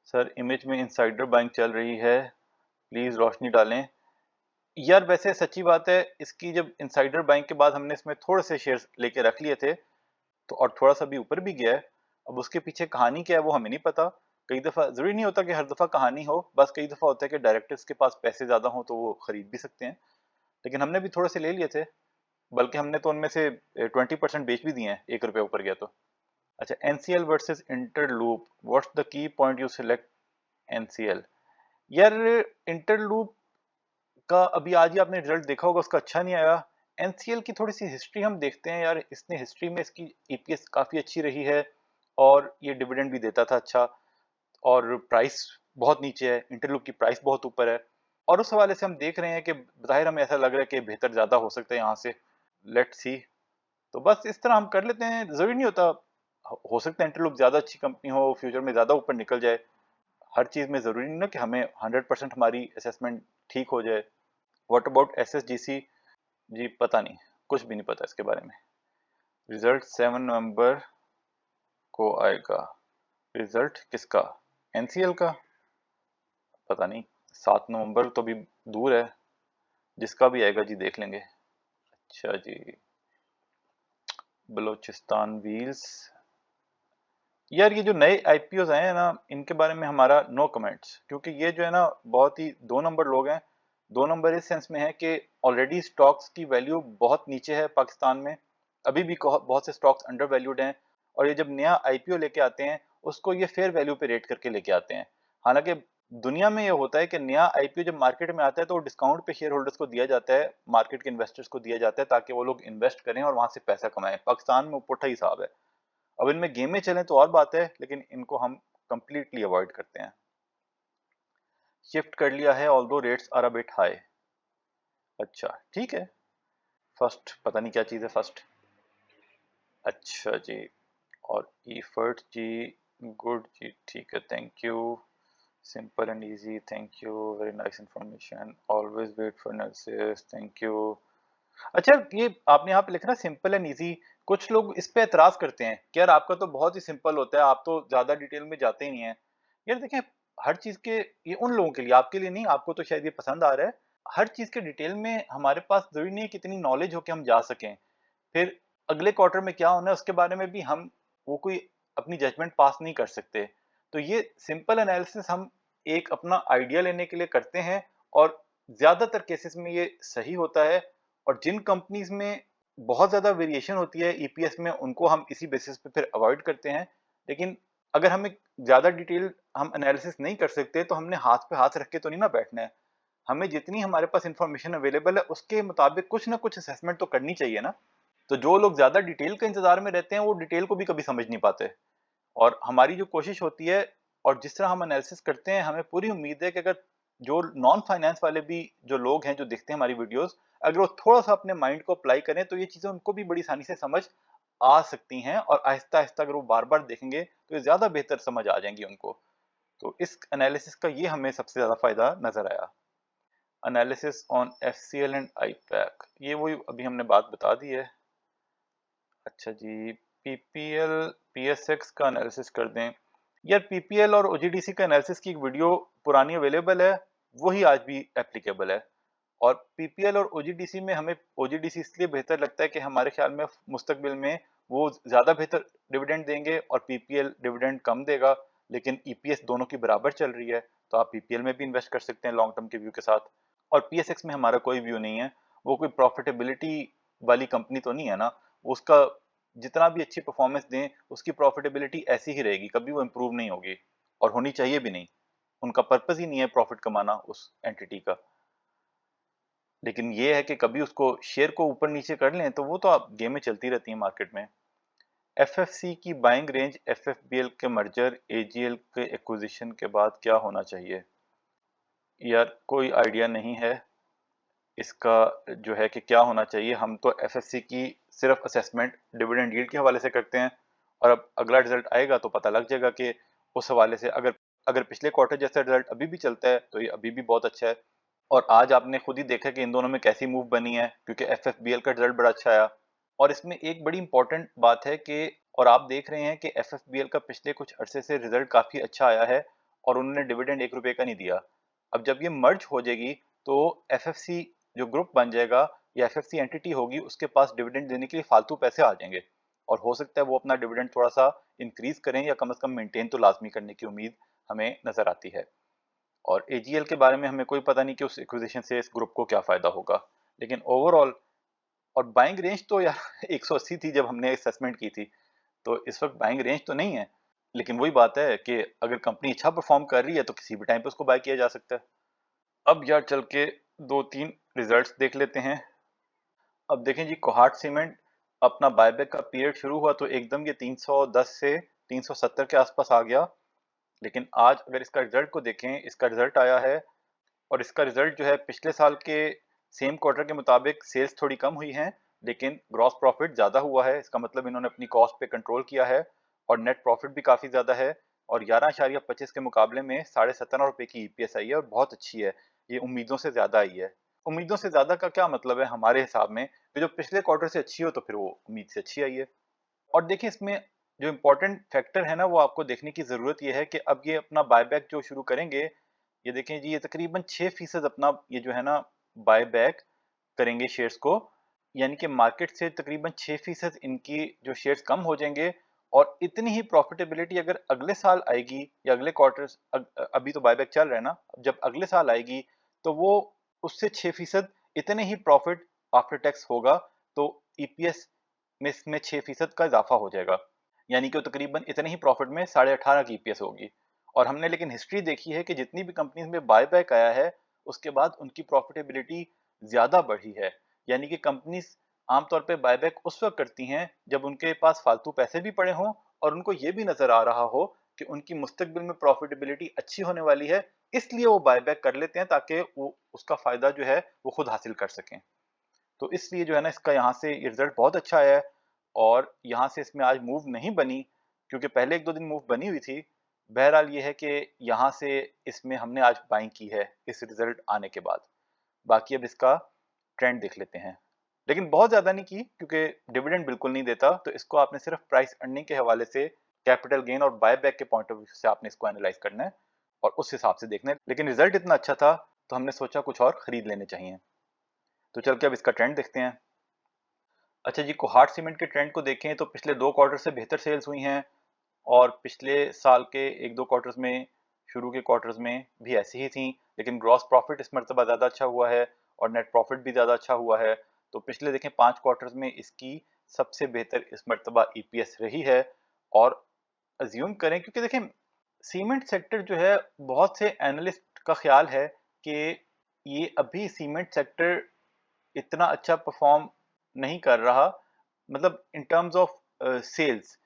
सर इमेज में इनसाइडर बाइंग चल रही है, प्लीज़ रोशनी डालें। यार वैसे सच्ची बात है, इसकी जब इनसाइडर बाइंग के बाद हमने इसमें थोड़े से शेयर्स लेके रख लिए थे तो और थोड़ा सा भी ऊपर भी गया है। अब उसके पीछे कहानी क्या है वो हमें नहीं पता। कई दफ़ा ज़रूरी नहीं होता कि हर दफ़ा कहानी हो, बस कई दफ़ा होता है कि डायरेक्टर्स के पास पैसे ज़्यादा हों तो वो खरीद भी सकते हैं। लेकिन हमने भी थोड़े से ले लिए थे, बल्कि हमने तो उनमें से 20% बेच भी दिए हैं, 1 रुपया ऊपर गया तो। अच्छा, NCL versus Interloop, what's the key point you select NCL? यार इंटरलूप का अभी आज ही आपने रिजल्ट देखा होगा, उसका अच्छा नहीं आया। NCL की थोड़ी सी हिस्ट्री हम देखते हैं यार, इसने हिस्ट्री में इसकी EPS काफ़ी अच्छी रही है और ये डिविडेंड भी देता था अच्छा, और प्राइस बहुत नीचे है, इंटरलूप की प्राइस बहुत ऊपर है। और उस हवाले से हम देख रहे हैं कि ज़ाहिर हमें ऐसा लग रहा है कि बेहतर ज़्यादा हो सकता है यहाँ से। Let's see. तो बस इस तरह हम कर लेते हैं, ज़रूरी नहीं होता, हो सकता है इंटरलूप ज़्यादा अच्छी कंपनी हो, फ्यूचर में ज़्यादा ऊपर निकल जाए। हर चीज़ में ज़रूरी नहीं ना कि हमें 100% हमारी असेसमेंट ठीक हो जाए। What about SSGC? जी पता नहीं, कुछ भी नहीं पता इसके बारे में। रिजल्ट 7 नवंबर को आएगा। रिजल्ट किसका? NCL का? पता नहीं, 7 नवंबर तो अभी दूर है, जिसका भी आएगा जी देख लेंगे। अच्छा जी, बलोचिस्तान व्हील्स, यार ये जो नए IPOs आए हैं ना, इनके बारे में हमारा नो कमेंट्स, क्योंकि ये जो है ना बहुत ही 2 नंबर लोग हैं। 2 नंबर इस सेंस में है कि ऑलरेडी स्टॉक्स की वैल्यू बहुत नीचे है पाकिस्तान में, अभी भी बहुत से स्टॉक्स अंडर वैल्यूड हैं, और ये जब नया IPO लेके आते हैं उसको ये फेयर वैल्यू पे रेट करके लेके आते हैं। हालांकि दुनिया में ये होता है कि नया IPO जब मार्केट में आता है तो डिस्काउंट पे शेयर होल्डर्स को दिया जाता है, मार्केट के इन्वेस्टर्स को दिया जाता है, ताकि वो लोग इन्वेस्ट करें और वहां से पैसा कमाएं। पाकिस्तान में पुट्ठा हिसाब है। अब इनमें गेमें चलें तो और बात है, लेकिन इनको हम कंप्लीटली अवॉइड करते हैं। शिफ्ट कर लिया है although rates are a bit high. अच्छा ठीक है। फर्स्ट पता नहीं क्या चीज़ है फर्स्ट। अच्छा जी, और ईफर्ट जी, गुड जी, ठीक है, thank you. Simple and easy, thank you, very nice information, always wait for analysis, thank you. अच्छा, ये आपने यहाँ पे लिखा ना सिंपल एंड इजी, कुछ लोग इस पे एतराज करते हैं कि यार आपका तो बहुत ही सिंपल होता है, आप तो ज्यादा डिटेल में जाते ही नहीं है। यार देखें, हर चीज के, ये उन लोगों के लिए, आपके लिए नहीं, आपको तो शायद ये पसंद आ रहा है। हर चीज के डिटेल में हमारे पास जरूरी नहीं है कि इतनी नॉलेज हो कि हम जा सकें। फिर अगले क्वार्टर में क्या होना है उसके बारे में भी हम वो कोई अपनी जजमेंट पास नहीं कर सकते। तो ये सिंपल एनालिसिस हम एक अपना आइडिया लेने के लिए करते हैं, और ज्यादातर केसेस में ये सही होता है। और जिन कंपनीज में बहुत ज्यादा वेरिएशन होती है EPS में, उनको हम इसी बेसिस पे फिर अवॉइड करते हैं। लेकिन अगर हमें ज्यादा डिटेल हम एनालिसिस नहीं कर सकते तो हमने हाथ पे हाथ रख के तो नहीं ना बैठना है। हमें जितनी हमारे पास इंफॉर्मेशन अवेलेबल है उसके मुताबिक कुछ ना कुछ असेसमेंट तो करनी चाहिए ना। तो जो लोग ज्यादा डिटेल के इंतजार में रहते हैं वो डिटेल को भी कभी समझ नहीं पाते, और हमारी जो कोशिश होती है और जिस तरह हम एनालिसिस करते हैं, हमें पूरी उम्मीद है कि अगर जो नॉन फाइनेंस वाले भी जो लोग हैं जो देखते हैं हमारी वीडियोस, अगर वो थोड़ा सा अपने माइंड को अप्लाई करें तो ये चीजें उनको भी बड़ी आसानी से समझ आ सकती हैं, और आहिस्ता आहिस्ता अगर वो बार बार देखेंगे तो ये ज्यादा बेहतर समझ आ जाएंगी उनको। तो इस एनालिसिस का ये हमें सबसे ज्यादा फायदा नजर आया। Analysis on FCL and IUPAC, ये वही अभी हमने बात बता दी है। अच्छा जी, पीपीएल पीएसएक्स का एनालिसिस कर दें। यार पीपीएल और ओजीडीसी का एनालिसिस की एक वीडियो पुरानी अवेलेबल है, वही आज भी एप्लीकेबल है। और पीपीएल और ओजीडीसी में हमें ओजीडीसी इसलिए बेहतर लगता है कि हमारे ख्याल में मुस्तकबिल में वो ज्यादा बेहतर डिविडेंड देंगे और पीपीएल डिविडेंड कम देगा, लेकिन ईपीएस दोनों की बराबर चल रही है, तो आप पीपीएल में भी इन्वेस्ट कर सकते हैं लॉन्ग टर्म के व्यू के साथ। और पीएसएक्स में हमारा कोई व्यू नहीं है, वो कोई प्रॉफिटेबिलिटी वाली कंपनी तो नहीं है ना, उसका जितना भी अच्छी परफॉर्मेंस दें उसकी प्रॉफिटेबिलिटी ऐसी ही रहेगी, कभी वो इम्प्रूव नहीं होगी और होनी चाहिए भी नहीं। उनका पर्पस ही नहीं है प्रॉफिट कमाना उस एंटिटी का। लेकिन ये है कि कभी उसको शेयर को ऊपर नीचे कर लें तो वो तो आप गेमें चलती रहती हैं मार्केट में। एफएफसी की बाइंग रेंज एफएफबीएल के मर्जर एजीएल के एक्विजिशन के बाद क्या होना चाहिए? यार कोई आइडिया नहीं है इसका जो है कि क्या होना चाहिए। हम तो एफएफसी की सिर्फ असेसमेंट डिविडेंड यील्ड के हवाले से करते हैं, और अब अगला रिजल्ट आएगा तो पता लग जाएगा कि उस हवाले से अगर अगर पिछले क्वार्टर जैसा रिजल्ट अभी भी चलता है तो ये अभी भी बहुत अच्छा है। और आज आपने खुद ही देखा कि इन दोनों में कैसी मूव बनी है, क्योंकि एफएफबीएल का रिजल्ट बड़ा अच्छा आया। और इसमें एक बड़ी इंपॉर्टेंट बात है कि और आप देख रहे हैं कि एफएफबीएल का पिछले कुछ अरसे से रिजल्ट काफी अच्छा आया है और उन्होंने डिविडेंड 1 रुपए का नहीं दिया। अब जब ये मर्ज हो जाएगी तो एफएफसी जो ग्रुप बन जाएगा या एफएफसी एंटिटी होगी, उसके पास डिविडेंड देने के लिए फालतू पैसे आ जाएंगे, और हो सकता है वो अपना डिविडेंड थोड़ा सा इंक्रीज करें या कम से कम मेंटेन तो लाजमी करने की उम्मीद हमें नजर आती है। और एजीएल के बारे में हमें कोई पता नहीं कि उस एक्विजिशन से इस ग्रुप को क्या फायदा होगा, लेकिन ओवरऑल और बाइंग रेंज तो यार 180 थी जब हमने असेसमेंट की थी, तो इस वक्त बाइंग रेंज तो नहीं है। लेकिन वही बात है कि अगर कंपनी अच्छा परफॉर्म कर रही है तो किसी भी टाइम पे उसको बाय किया जा सकता है। अब यार चल के 2-3 रिजल्ट्स देख लेते हैं। अब देखें जी, कोहाट सीमेंट अपना बायबैक का पीरियड शुरू हुआ तो एकदम ये 310 से 370 के आसपास आ गया। लेकिन आज अगर इसका रिजल्ट को देखें, इसका रिजल्ट आया है और इसका रिजल्ट जो है पिछले साल के सेम क्वार्टर के मुताबिक सेल्स थोड़ी कम हुई हैं, लेकिन ग्रॉस प्रॉफिट ज़्यादा हुआ है। इसका मतलब इन्होंने अपनी कॉस्ट पे कंट्रोल किया है और नेट प्रॉफिट भी काफ़ी ज़्यादा है। और 11.25 के मुकाबले में 17.5 रुपए की ईपीएस आई है और बहुत अच्छी है। ये उम्मीदों से ज़्यादा आई है। उम्मीदों से ज़्यादा का क्या मतलब है हमारे हिसाब में कि जो पिछले क्वार्टर से अच्छी हो तो फिर वो उम्मीद से अच्छी आई है। और देखिए इसमें जो इम्पोर्टेंट फैक्टर है ना, वो आपको देखने की ज़रूरत ये है कि अब ये अपना बायबैक जो शुरू करेंगे, ये देखें जी, ये तकरीबन 6% अपना ये जो है ना बायबैक करेंगे शेयर्स को, यानी कि मार्केट से तकरीबन 6% इनकी जो शेयर्स कम हो जाएंगे। और इतनी ही प्रॉफिटेबिलिटी अगर अगले साल आएगी या अगले क्वार्टर, अभी तो बायबैक चल रहा है ना, जब अगले साल आएगी तो वो उससे 6% इतने ही प्रॉफिट आफ्टर टैक्स होगा, तो ईपीएस में इसमें 6% का इजाफा हो जाएगा, यानी कि वो तकरीबन इतने ही प्रॉफिट में 18.5 की ईपीएस होगी। और हमने लेकिन हिस्ट्री देखी है कि जितनी भी कंपनीज में बायबैक आया है उसके बाद उनकी प्रॉफिटेबिलिटी ज्यादा बढ़ी है। यानी कि कंपनीज आमतौर पे बायबैक उस वक्त करती हैं जब उनके पास फालतू पैसे भी पड़े हों और उनको ये भी नजर आ रहा हो कि उनकी मुस्तकबिल में प्रॉफिटेबिलिटी अच्छी होने वाली है, इसलिए वो बायबैक कर लेते हैं ताकि वो उसका फायदा जो है वो खुद हासिल कर सकें। तो इसलिए जो है ना, इसका यहाँ से ये रिजल्ट बहुत अच्छा आया है। और यहाँ से इसमें आज मूव नहीं बनी, क्योंकि पहले 1-2 दिन मूव बनी हुई थी। बहरहाल ये है कि यहाँ से इसमें हमने आज बाइंग की है इस रिजल्ट आने के बाद। बाकी अब इसका ट्रेंड देख लेते हैं, लेकिन बहुत ज़्यादा नहीं की क्योंकि डिविडेंड बिल्कुल नहीं देता, तो इसको आपने सिर्फ प्राइस अर्निंग के हवाले से, कैपिटल गेन और बायबैक के पॉइंट ऑफ व्यू से आपने इसको एनालाइज करना है और उस हिसाब से देखना है। लेकिन रिजल्ट इतना अच्छा था तो हमने सोचा कुछ और खरीद लेने चाहिए। तो चल के अब इसका ट्रेंड देखते हैं। अच्छा जी, कोहाट सीमेंट के ट्रेंड को देखें तो पिछले 2 क्वार्टर से बेहतर सेल्स हुई हैं और पिछले साल के 1-2 क्वार्टर्स में, शुरू के क्वार्टर्स में भी ऐसी ही थी, लेकिन ग्रॉस प्रॉफिट इस मरतबा ज़्यादा अच्छा हुआ है और नेट प्रॉफिट भी ज़्यादा अच्छा हुआ है। तो पिछले देखें 5 क्वार्टर्स में इसकी सबसे बेहतर इस मरतबा ईपीएस रही है। और अज्यूम करें, क्योंकि देखें सीमेंट सेक्टर जो है, बहुत से एनालिस्ट का ख्याल है कि ये अभी सीमेंट सेक्टर इतना अच्छा परफॉर्म नहीं कर रहा, मतलब इन टर्म्स ऑफ सेल्स।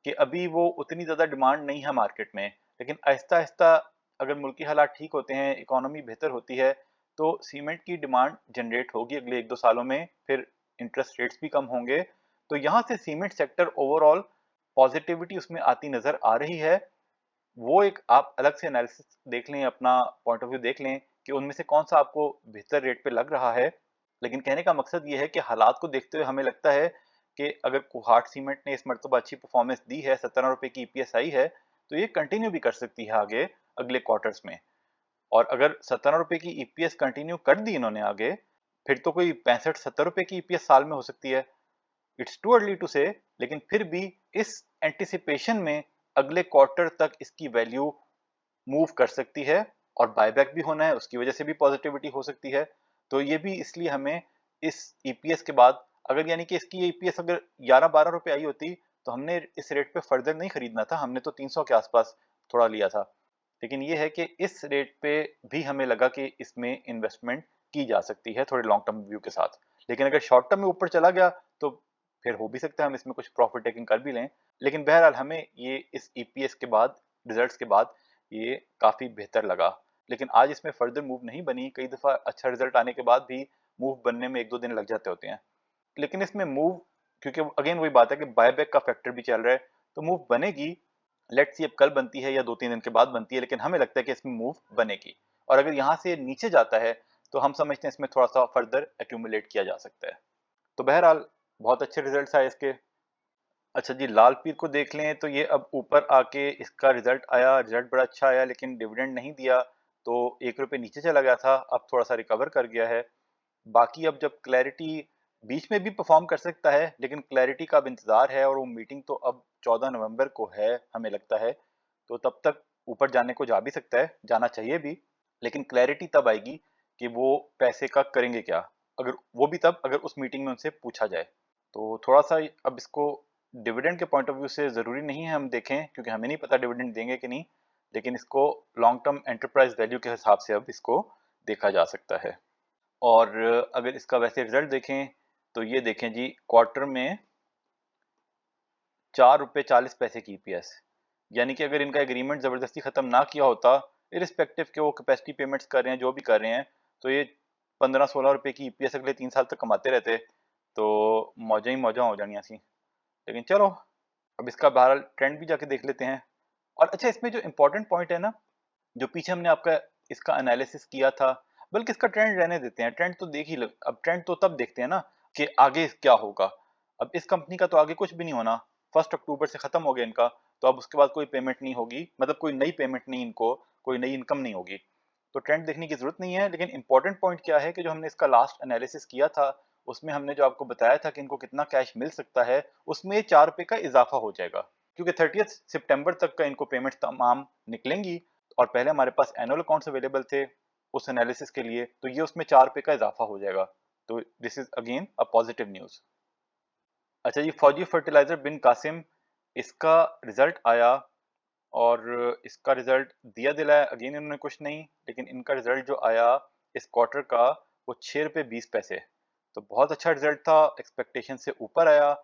कि अभी वो उतनी ज़्यादा डिमांड नहीं है मार्केट में, लेकिन आहिस्ता-आहिस्ता अगर मुल्की हालात ठीक होते हैं, इकोनॉमी बेहतर होती है, तो सीमेंट की डिमांड जनरेट होगी अगले 1-2 सालों में, फिर इंटरेस्ट रेट्स भी कम होंगे। तो यहाँ से सीमेंट सेक्टर ओवरऑल पॉजिटिविटी उसमें आती नज़र आ रही है। वो एक आप अलग से एनालिसिस देख लें, अपना पॉइंट ऑफ व्यू देख लें कि उनमें से कौन-सा आपको बेहतर रेट पे लग रहा है। लेकिन कहने का मकसद ये है कि हालात को देखते हुए हमें लगता है कि अगर कुहाट सीमेंट ने इस मर्तबा अच्छी परफॉर्मेंस दी है, 17 रुपए की ईपीएस आई है, तो ये कंटिन्यू भी कर सकती है आगे अगले क्वार्टर्स में। और अगर 17 रुपए की ईपीएस कंटिन्यू कर दी इन्होंने आगे, फिर तो कोई 65-70 रुपए की ईपीएस साल में हो सकती है। इट्स टू अर्ली टू से, लेकिन फिर भी इस एंटिसिपेशन में अगले क्वार्टर तक इसकी वैल्यू मूव कर सकती है और बायबैक भी होना है, उसकी वजह से भी पॉजिटिविटी हो सकती है। तो ये भी इसलिए हमें इस ईपीएस के बाद, अगर यानी कि इसकी ईपीएस अगर 11-12 रुपए आई होती तो हमने इस रेट पे फर्दर नहीं खरीदना था, हमने तो 300 के आसपास थोड़ा लिया था। लेकिन ये है कि इस रेट पे भी हमें लगा कि इसमें इन्वेस्टमेंट की जा सकती है थोड़े लॉन्ग टर्म व्यू के साथ। लेकिन अगर शॉर्ट टर्म में ऊपर चला गया तो फिर हो भी सकता है हम इसमें कुछ प्रॉफिट टेकिंग कर भी लें। लेकिन बहरहाल हमें ये इस ईपीएस के बाद, रिजल्ट्स के बाद, ये काफ़ी बेहतर लगा। लेकिन आज इसमें फर्दर मूव नहीं बनी। कई दफ़ा अच्छा रिजल्ट आने के बाद भी मूव बनने में 1-2 दिन लग जाते होते हैं। लेकिन इसमें मूव, क्योंकि अगेन वही बात है कि बायबैक का फैक्टर भी चल रहा है, तो मूव बनेगी। लेट्स सी अब कल बनती है या 2-3 दिन के बाद बनती है, लेकिन हमें लगता है कि इसमें मूव बनेगी। और अगर यहाँ से नीचे जाता है तो हम समझते हैं इसमें थोड़ा सा फर्दर एक्यूमुलेट किया जा सकता है। तो बहरहाल बहुत अच्छे रिजल्ट्स आए इसके। अच्छा जी, लाल पीर को देख लें तो ये अब ऊपर आके इसका रिजल्ट आया, रिजल्ट बड़ा अच्छा आया, लेकिन डिविडेंड नहीं दिया, तो 1 रुपए नीचे चला गया था, अब थोड़ा सा रिकवर कर गया है। बाकी अब जब क्लैरिटी, बीच में भी परफॉर्म कर सकता है, लेकिन क्लैरिटी का अब इंतजार है, और वो मीटिंग तो अब 14 नवंबर को है हमें लगता है, तो तब तक ऊपर जाने को जा भी सकता है, जाना चाहिए भी। लेकिन क्लैरिटी तब आएगी कि वो पैसे का करेंगे क्या, अगर वो भी तब अगर उस मीटिंग में उनसे पूछा जाए। तो थोड़ा सा अब इसको डिविडेंड के पॉइंट ऑफ व्यू से ज़रूरी नहीं है हम देखें, क्योंकि हमें नहीं पता डिविडेंड देंगे कि नहीं, लेकिन इसको लॉन्ग टर्म एंटरप्राइज वैल्यू के हिसाब से अब इसको देखा जा सकता है। और अगर इसका वैसे रिजल्ट देखें तो ये देखें जी, क्वार्टर में 4 रुपए 40 पैसे की ईपीएस, यानी कि अगर इनका एग्रीमेंट ज़बरदस्ती ख़त्म ना किया होता, इरिस्पेक्टिव के वो कैपेसिटी पेमेंट्स कर रहे हैं जो भी कर रहे हैं, तो ये 15-16 रुपए की ईपीएस अगले 3 साल तक कमाते रहते, तो मौजा ही मौजा हो जानिया सी। लेकिन चलो, अब इसका बहरहाल ट्रेंड भी जाके देख लेते हैं। और अच्छा, इसमें जो इम्पोर्टेंट पॉइंट है ना, जो पीछे हमने आपका इसका एनालिसिस किया था, बल्कि इसका ट्रेंड रहने देते हैं, ट्रेंड तो देख ही अब ट्रेंड तो तब देखते हैं ना कि आगे क्या होगा। अब इस कंपनी का तो आगे कुछ भी नहीं होना, 1 अक्टूबर से खत्म हो गया इनका, तो अब उसके बाद कोई पेमेंट नहीं होगी, मतलब कोई नई पेमेंट नहीं, इनको कोई नई इनकम नहीं होगी, तो ट्रेंड देखने की जरूरत नहीं है। लेकिन इंपॉर्टेंट पॉइंट क्या है कि जो हमने इसका लास्ट एनालिसिस किया था, उसमें हमने जो आपको बताया था कि इनको कितना कैश मिल सकता है, उसमें 4 रुपए का इजाफा हो जाएगा, क्योंकि 30 सितंबर तक का इनको पेमेंट तमाम निकलेंगी, और पहले हमारे पास एनुअल अकाउंट्स अवेलेबल थे उस एनालिसिस के लिए, तो ये उसमें 4 रुपए का इजाफा हो जाएगा। तो this is again a positive news. अच्छा जी, फौजी फर्टिलाइजर बिन कासिम, इसका रिजल्ट आया, और इसका रिजल्ट दिया दिलाया अगेन इन्होंने कुछ नहीं, लेकिन इनका रिजल्ट जो आया इस क्वार्टर का, वो 6 रुपए 20 पैसे, तो बहुत अच्छा रिजल्ट था, एक्सपेक्टेशन से ऊपर आया।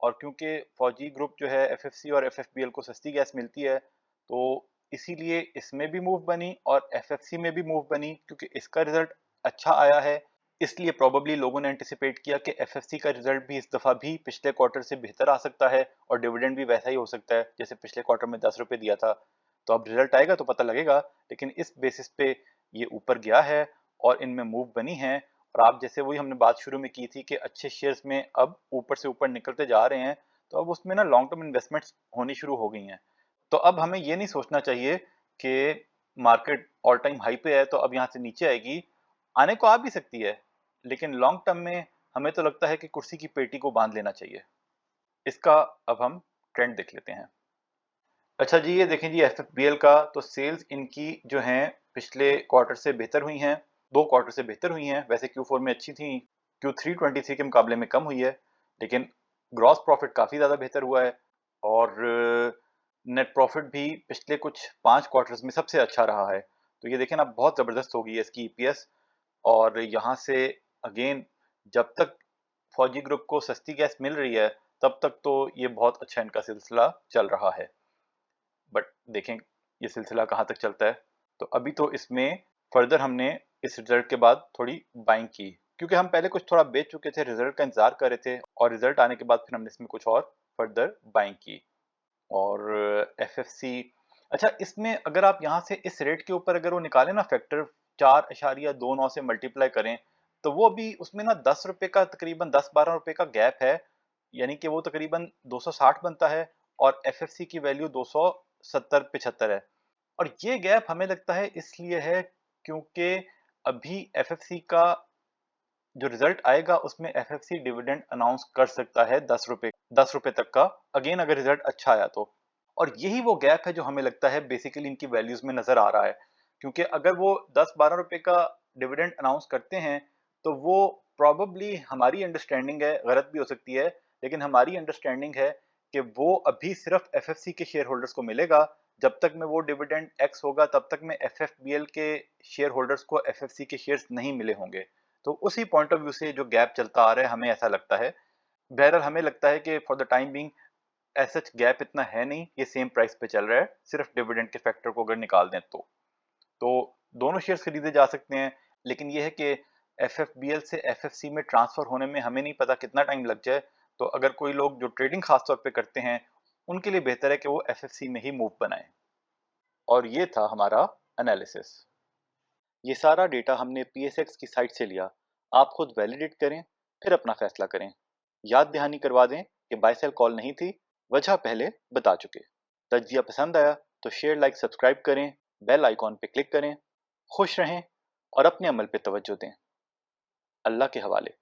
और क्योंकि फौजी ग्रुप जो है एफएफसी और एफएफबीएल को सस्ती गैस मिलती है, तो इसीलिए इसमें भी मूव बनी और एफएफसी में भी मूव बनी, क्योंकि इसका रिजल्ट अच्छा आया है, इसलिए प्रोबेबली लोगों ने एंटिसिपेट किया कि एफएफसी का रिजल्ट भी इस दफ़ा भी पिछले क्वार्टर से बेहतर आ सकता है, और डिविडेंड भी वैसा ही हो सकता है जैसे पिछले क्वार्टर में 10 रुपए दिया था। तो अब रिजल्ट आएगा तो पता लगेगा, लेकिन इस बेसिस पे ये ऊपर गया है और इनमें मूव बनी है। और आप जैसे वही हमने बात शुरू में की थी कि अच्छे शेयर्स में अब ऊपर से ऊपर निकलते जा रहे हैं, तो अब उसमें ना लॉन्ग टर्म इन्वेस्टमेंट्स होनी शुरू हो गई हैं। तो अब हमें ये नहीं सोचना चाहिए कि मार्केट ऑल टाइम हाई पे है तो अब यहाँ से नीचे आएगी, आने को आ भी सकती है, लेकिन लॉन्ग टर्म में हमें तो लगता है कि कुर्सी की पेटी को बांध लेना चाहिए। इसका अब हम ट्रेंड देख लेते हैं। अच्छा जी, ये देखें जी एफएफबीएल का, तो सेल्स इनकी जो हैं पिछले क्वार्टर से बेहतर हुई हैं, 2 क्वार्टर से बेहतर हुई हैं। वैसे Q4 में अच्छी थी, Q3 23 के मुकाबले में कम हुई है, लेकिन ग्रॉस प्रॉफिट काफ़ी ज़्यादा बेहतर हुआ है, और नेट प्रॉफिट भी पिछले कुछ 5 क्वार्टर्स में सबसे अच्छा रहा है। तो ये देखें ना, बहुत ज़बरदस्त हो गई है इसकी ईपीएस। और यहाँ से अगेन, जब तक फौजी ग्रुप को सस्ती गैस मिल रही है, तब तक तो ये बहुत अच्छा इनका सिलसिला चल रहा है। बट देखें ये सिलसिला कहाँ तक चलता है। तो अभी तो इसमें फर्दर हमने इस रिजल्ट के बाद थोड़ी बाइंग की, क्योंकि हम पहले कुछ थोड़ा बेच चुके थे, रिजल्ट का इंतजार कर रहे थे, और रिजल्ट आने के बाद फिर हमने इसमें कुछ और फर्दर बाइंग की। और एफएफसी, अच्छा इसमें अगर आप यहाँ से इस रेट के ऊपर अगर वो निकालें ना, फैक्टर 4.29 से मल्टीप्लाई करें, तो वो भी उसमें ना 10 रुपए का तकरीबन 10-12 रुपए का गैप है, यानी कि वो तकरीबन 260 बनता है और एफएफसी की वैल्यू 270-75 है। और ये गैप हमें लगता है इसलिए है क्योंकि अभी एफएफसी का जो रिजल्ट आएगा उसमें एफएफसी डिविडेंड अनाउंस कर सकता है 10 रुपए तक का, अगेन अगर रिजल्ट अच्छा आया तो। और यही वो गैप है जो हमें लगता है बेसिकली इनकी वैल्यूज में नजर आ रहा है, क्योंकि अगर वो 10-12 रुपए का डिविडेंड अनाउंस करते हैं तो वो प्रॉबली, हमारी अंडरस्टैंडिंग है, गलत भी हो सकती है, लेकिन हमारी अंडरस्टैंडिंग है कि वो अभी सिर्फ एफएफसी के शेयर होल्डर्स को मिलेगा। जब तक में वो डिविडेंड एक्स होगा तब तक में एफएफबीएल के शेयर होल्डर्स को एफएफसी के शेयर्स नहीं मिले होंगे। तो उसी पॉइंट ऑफ व्यू से जो गैप चलता आ रहा है हमें ऐसा लगता है। बहरहाल हमें लगता है कि फॉर द टाइम बीइंग ऐसा गैप इतना है नहीं, ये सेम प्राइस पे चल रहा है, सिर्फ डिविडेंड के फैक्टर को अगर निकाल दें तो दोनों शेयर्स खरीदे जा सकते हैं। लेकिन ये है कि एफएफबीएल से एफएफसी में ट्रांसफर होने में हमें नहीं पता कितना टाइम लग जाए, तो अगर कोई लोग जो ट्रेडिंग खास तौर पे करते हैं उनके लिए बेहतर है कि वो एफएफसी में ही मूव बनाएं। और ये था हमारा एनालिसिस। ये सारा डेटा हमने पीएसएक्स की साइट से लिया। आप खुद वैलिडेट करें, फिर अपना फैसला करें। याद दहानी करवा दें कि बाय सेल कॉल नहीं थी, वजह पहले बता चुके। तज्जिया पसंद आया तो शेयर, लाइक, सब्सक्राइब करें, बेल आइकॉन पे क्लिक करें। खुश रहें और अपने अमल पे तवज्जो दें। अल्लाह के हवाले।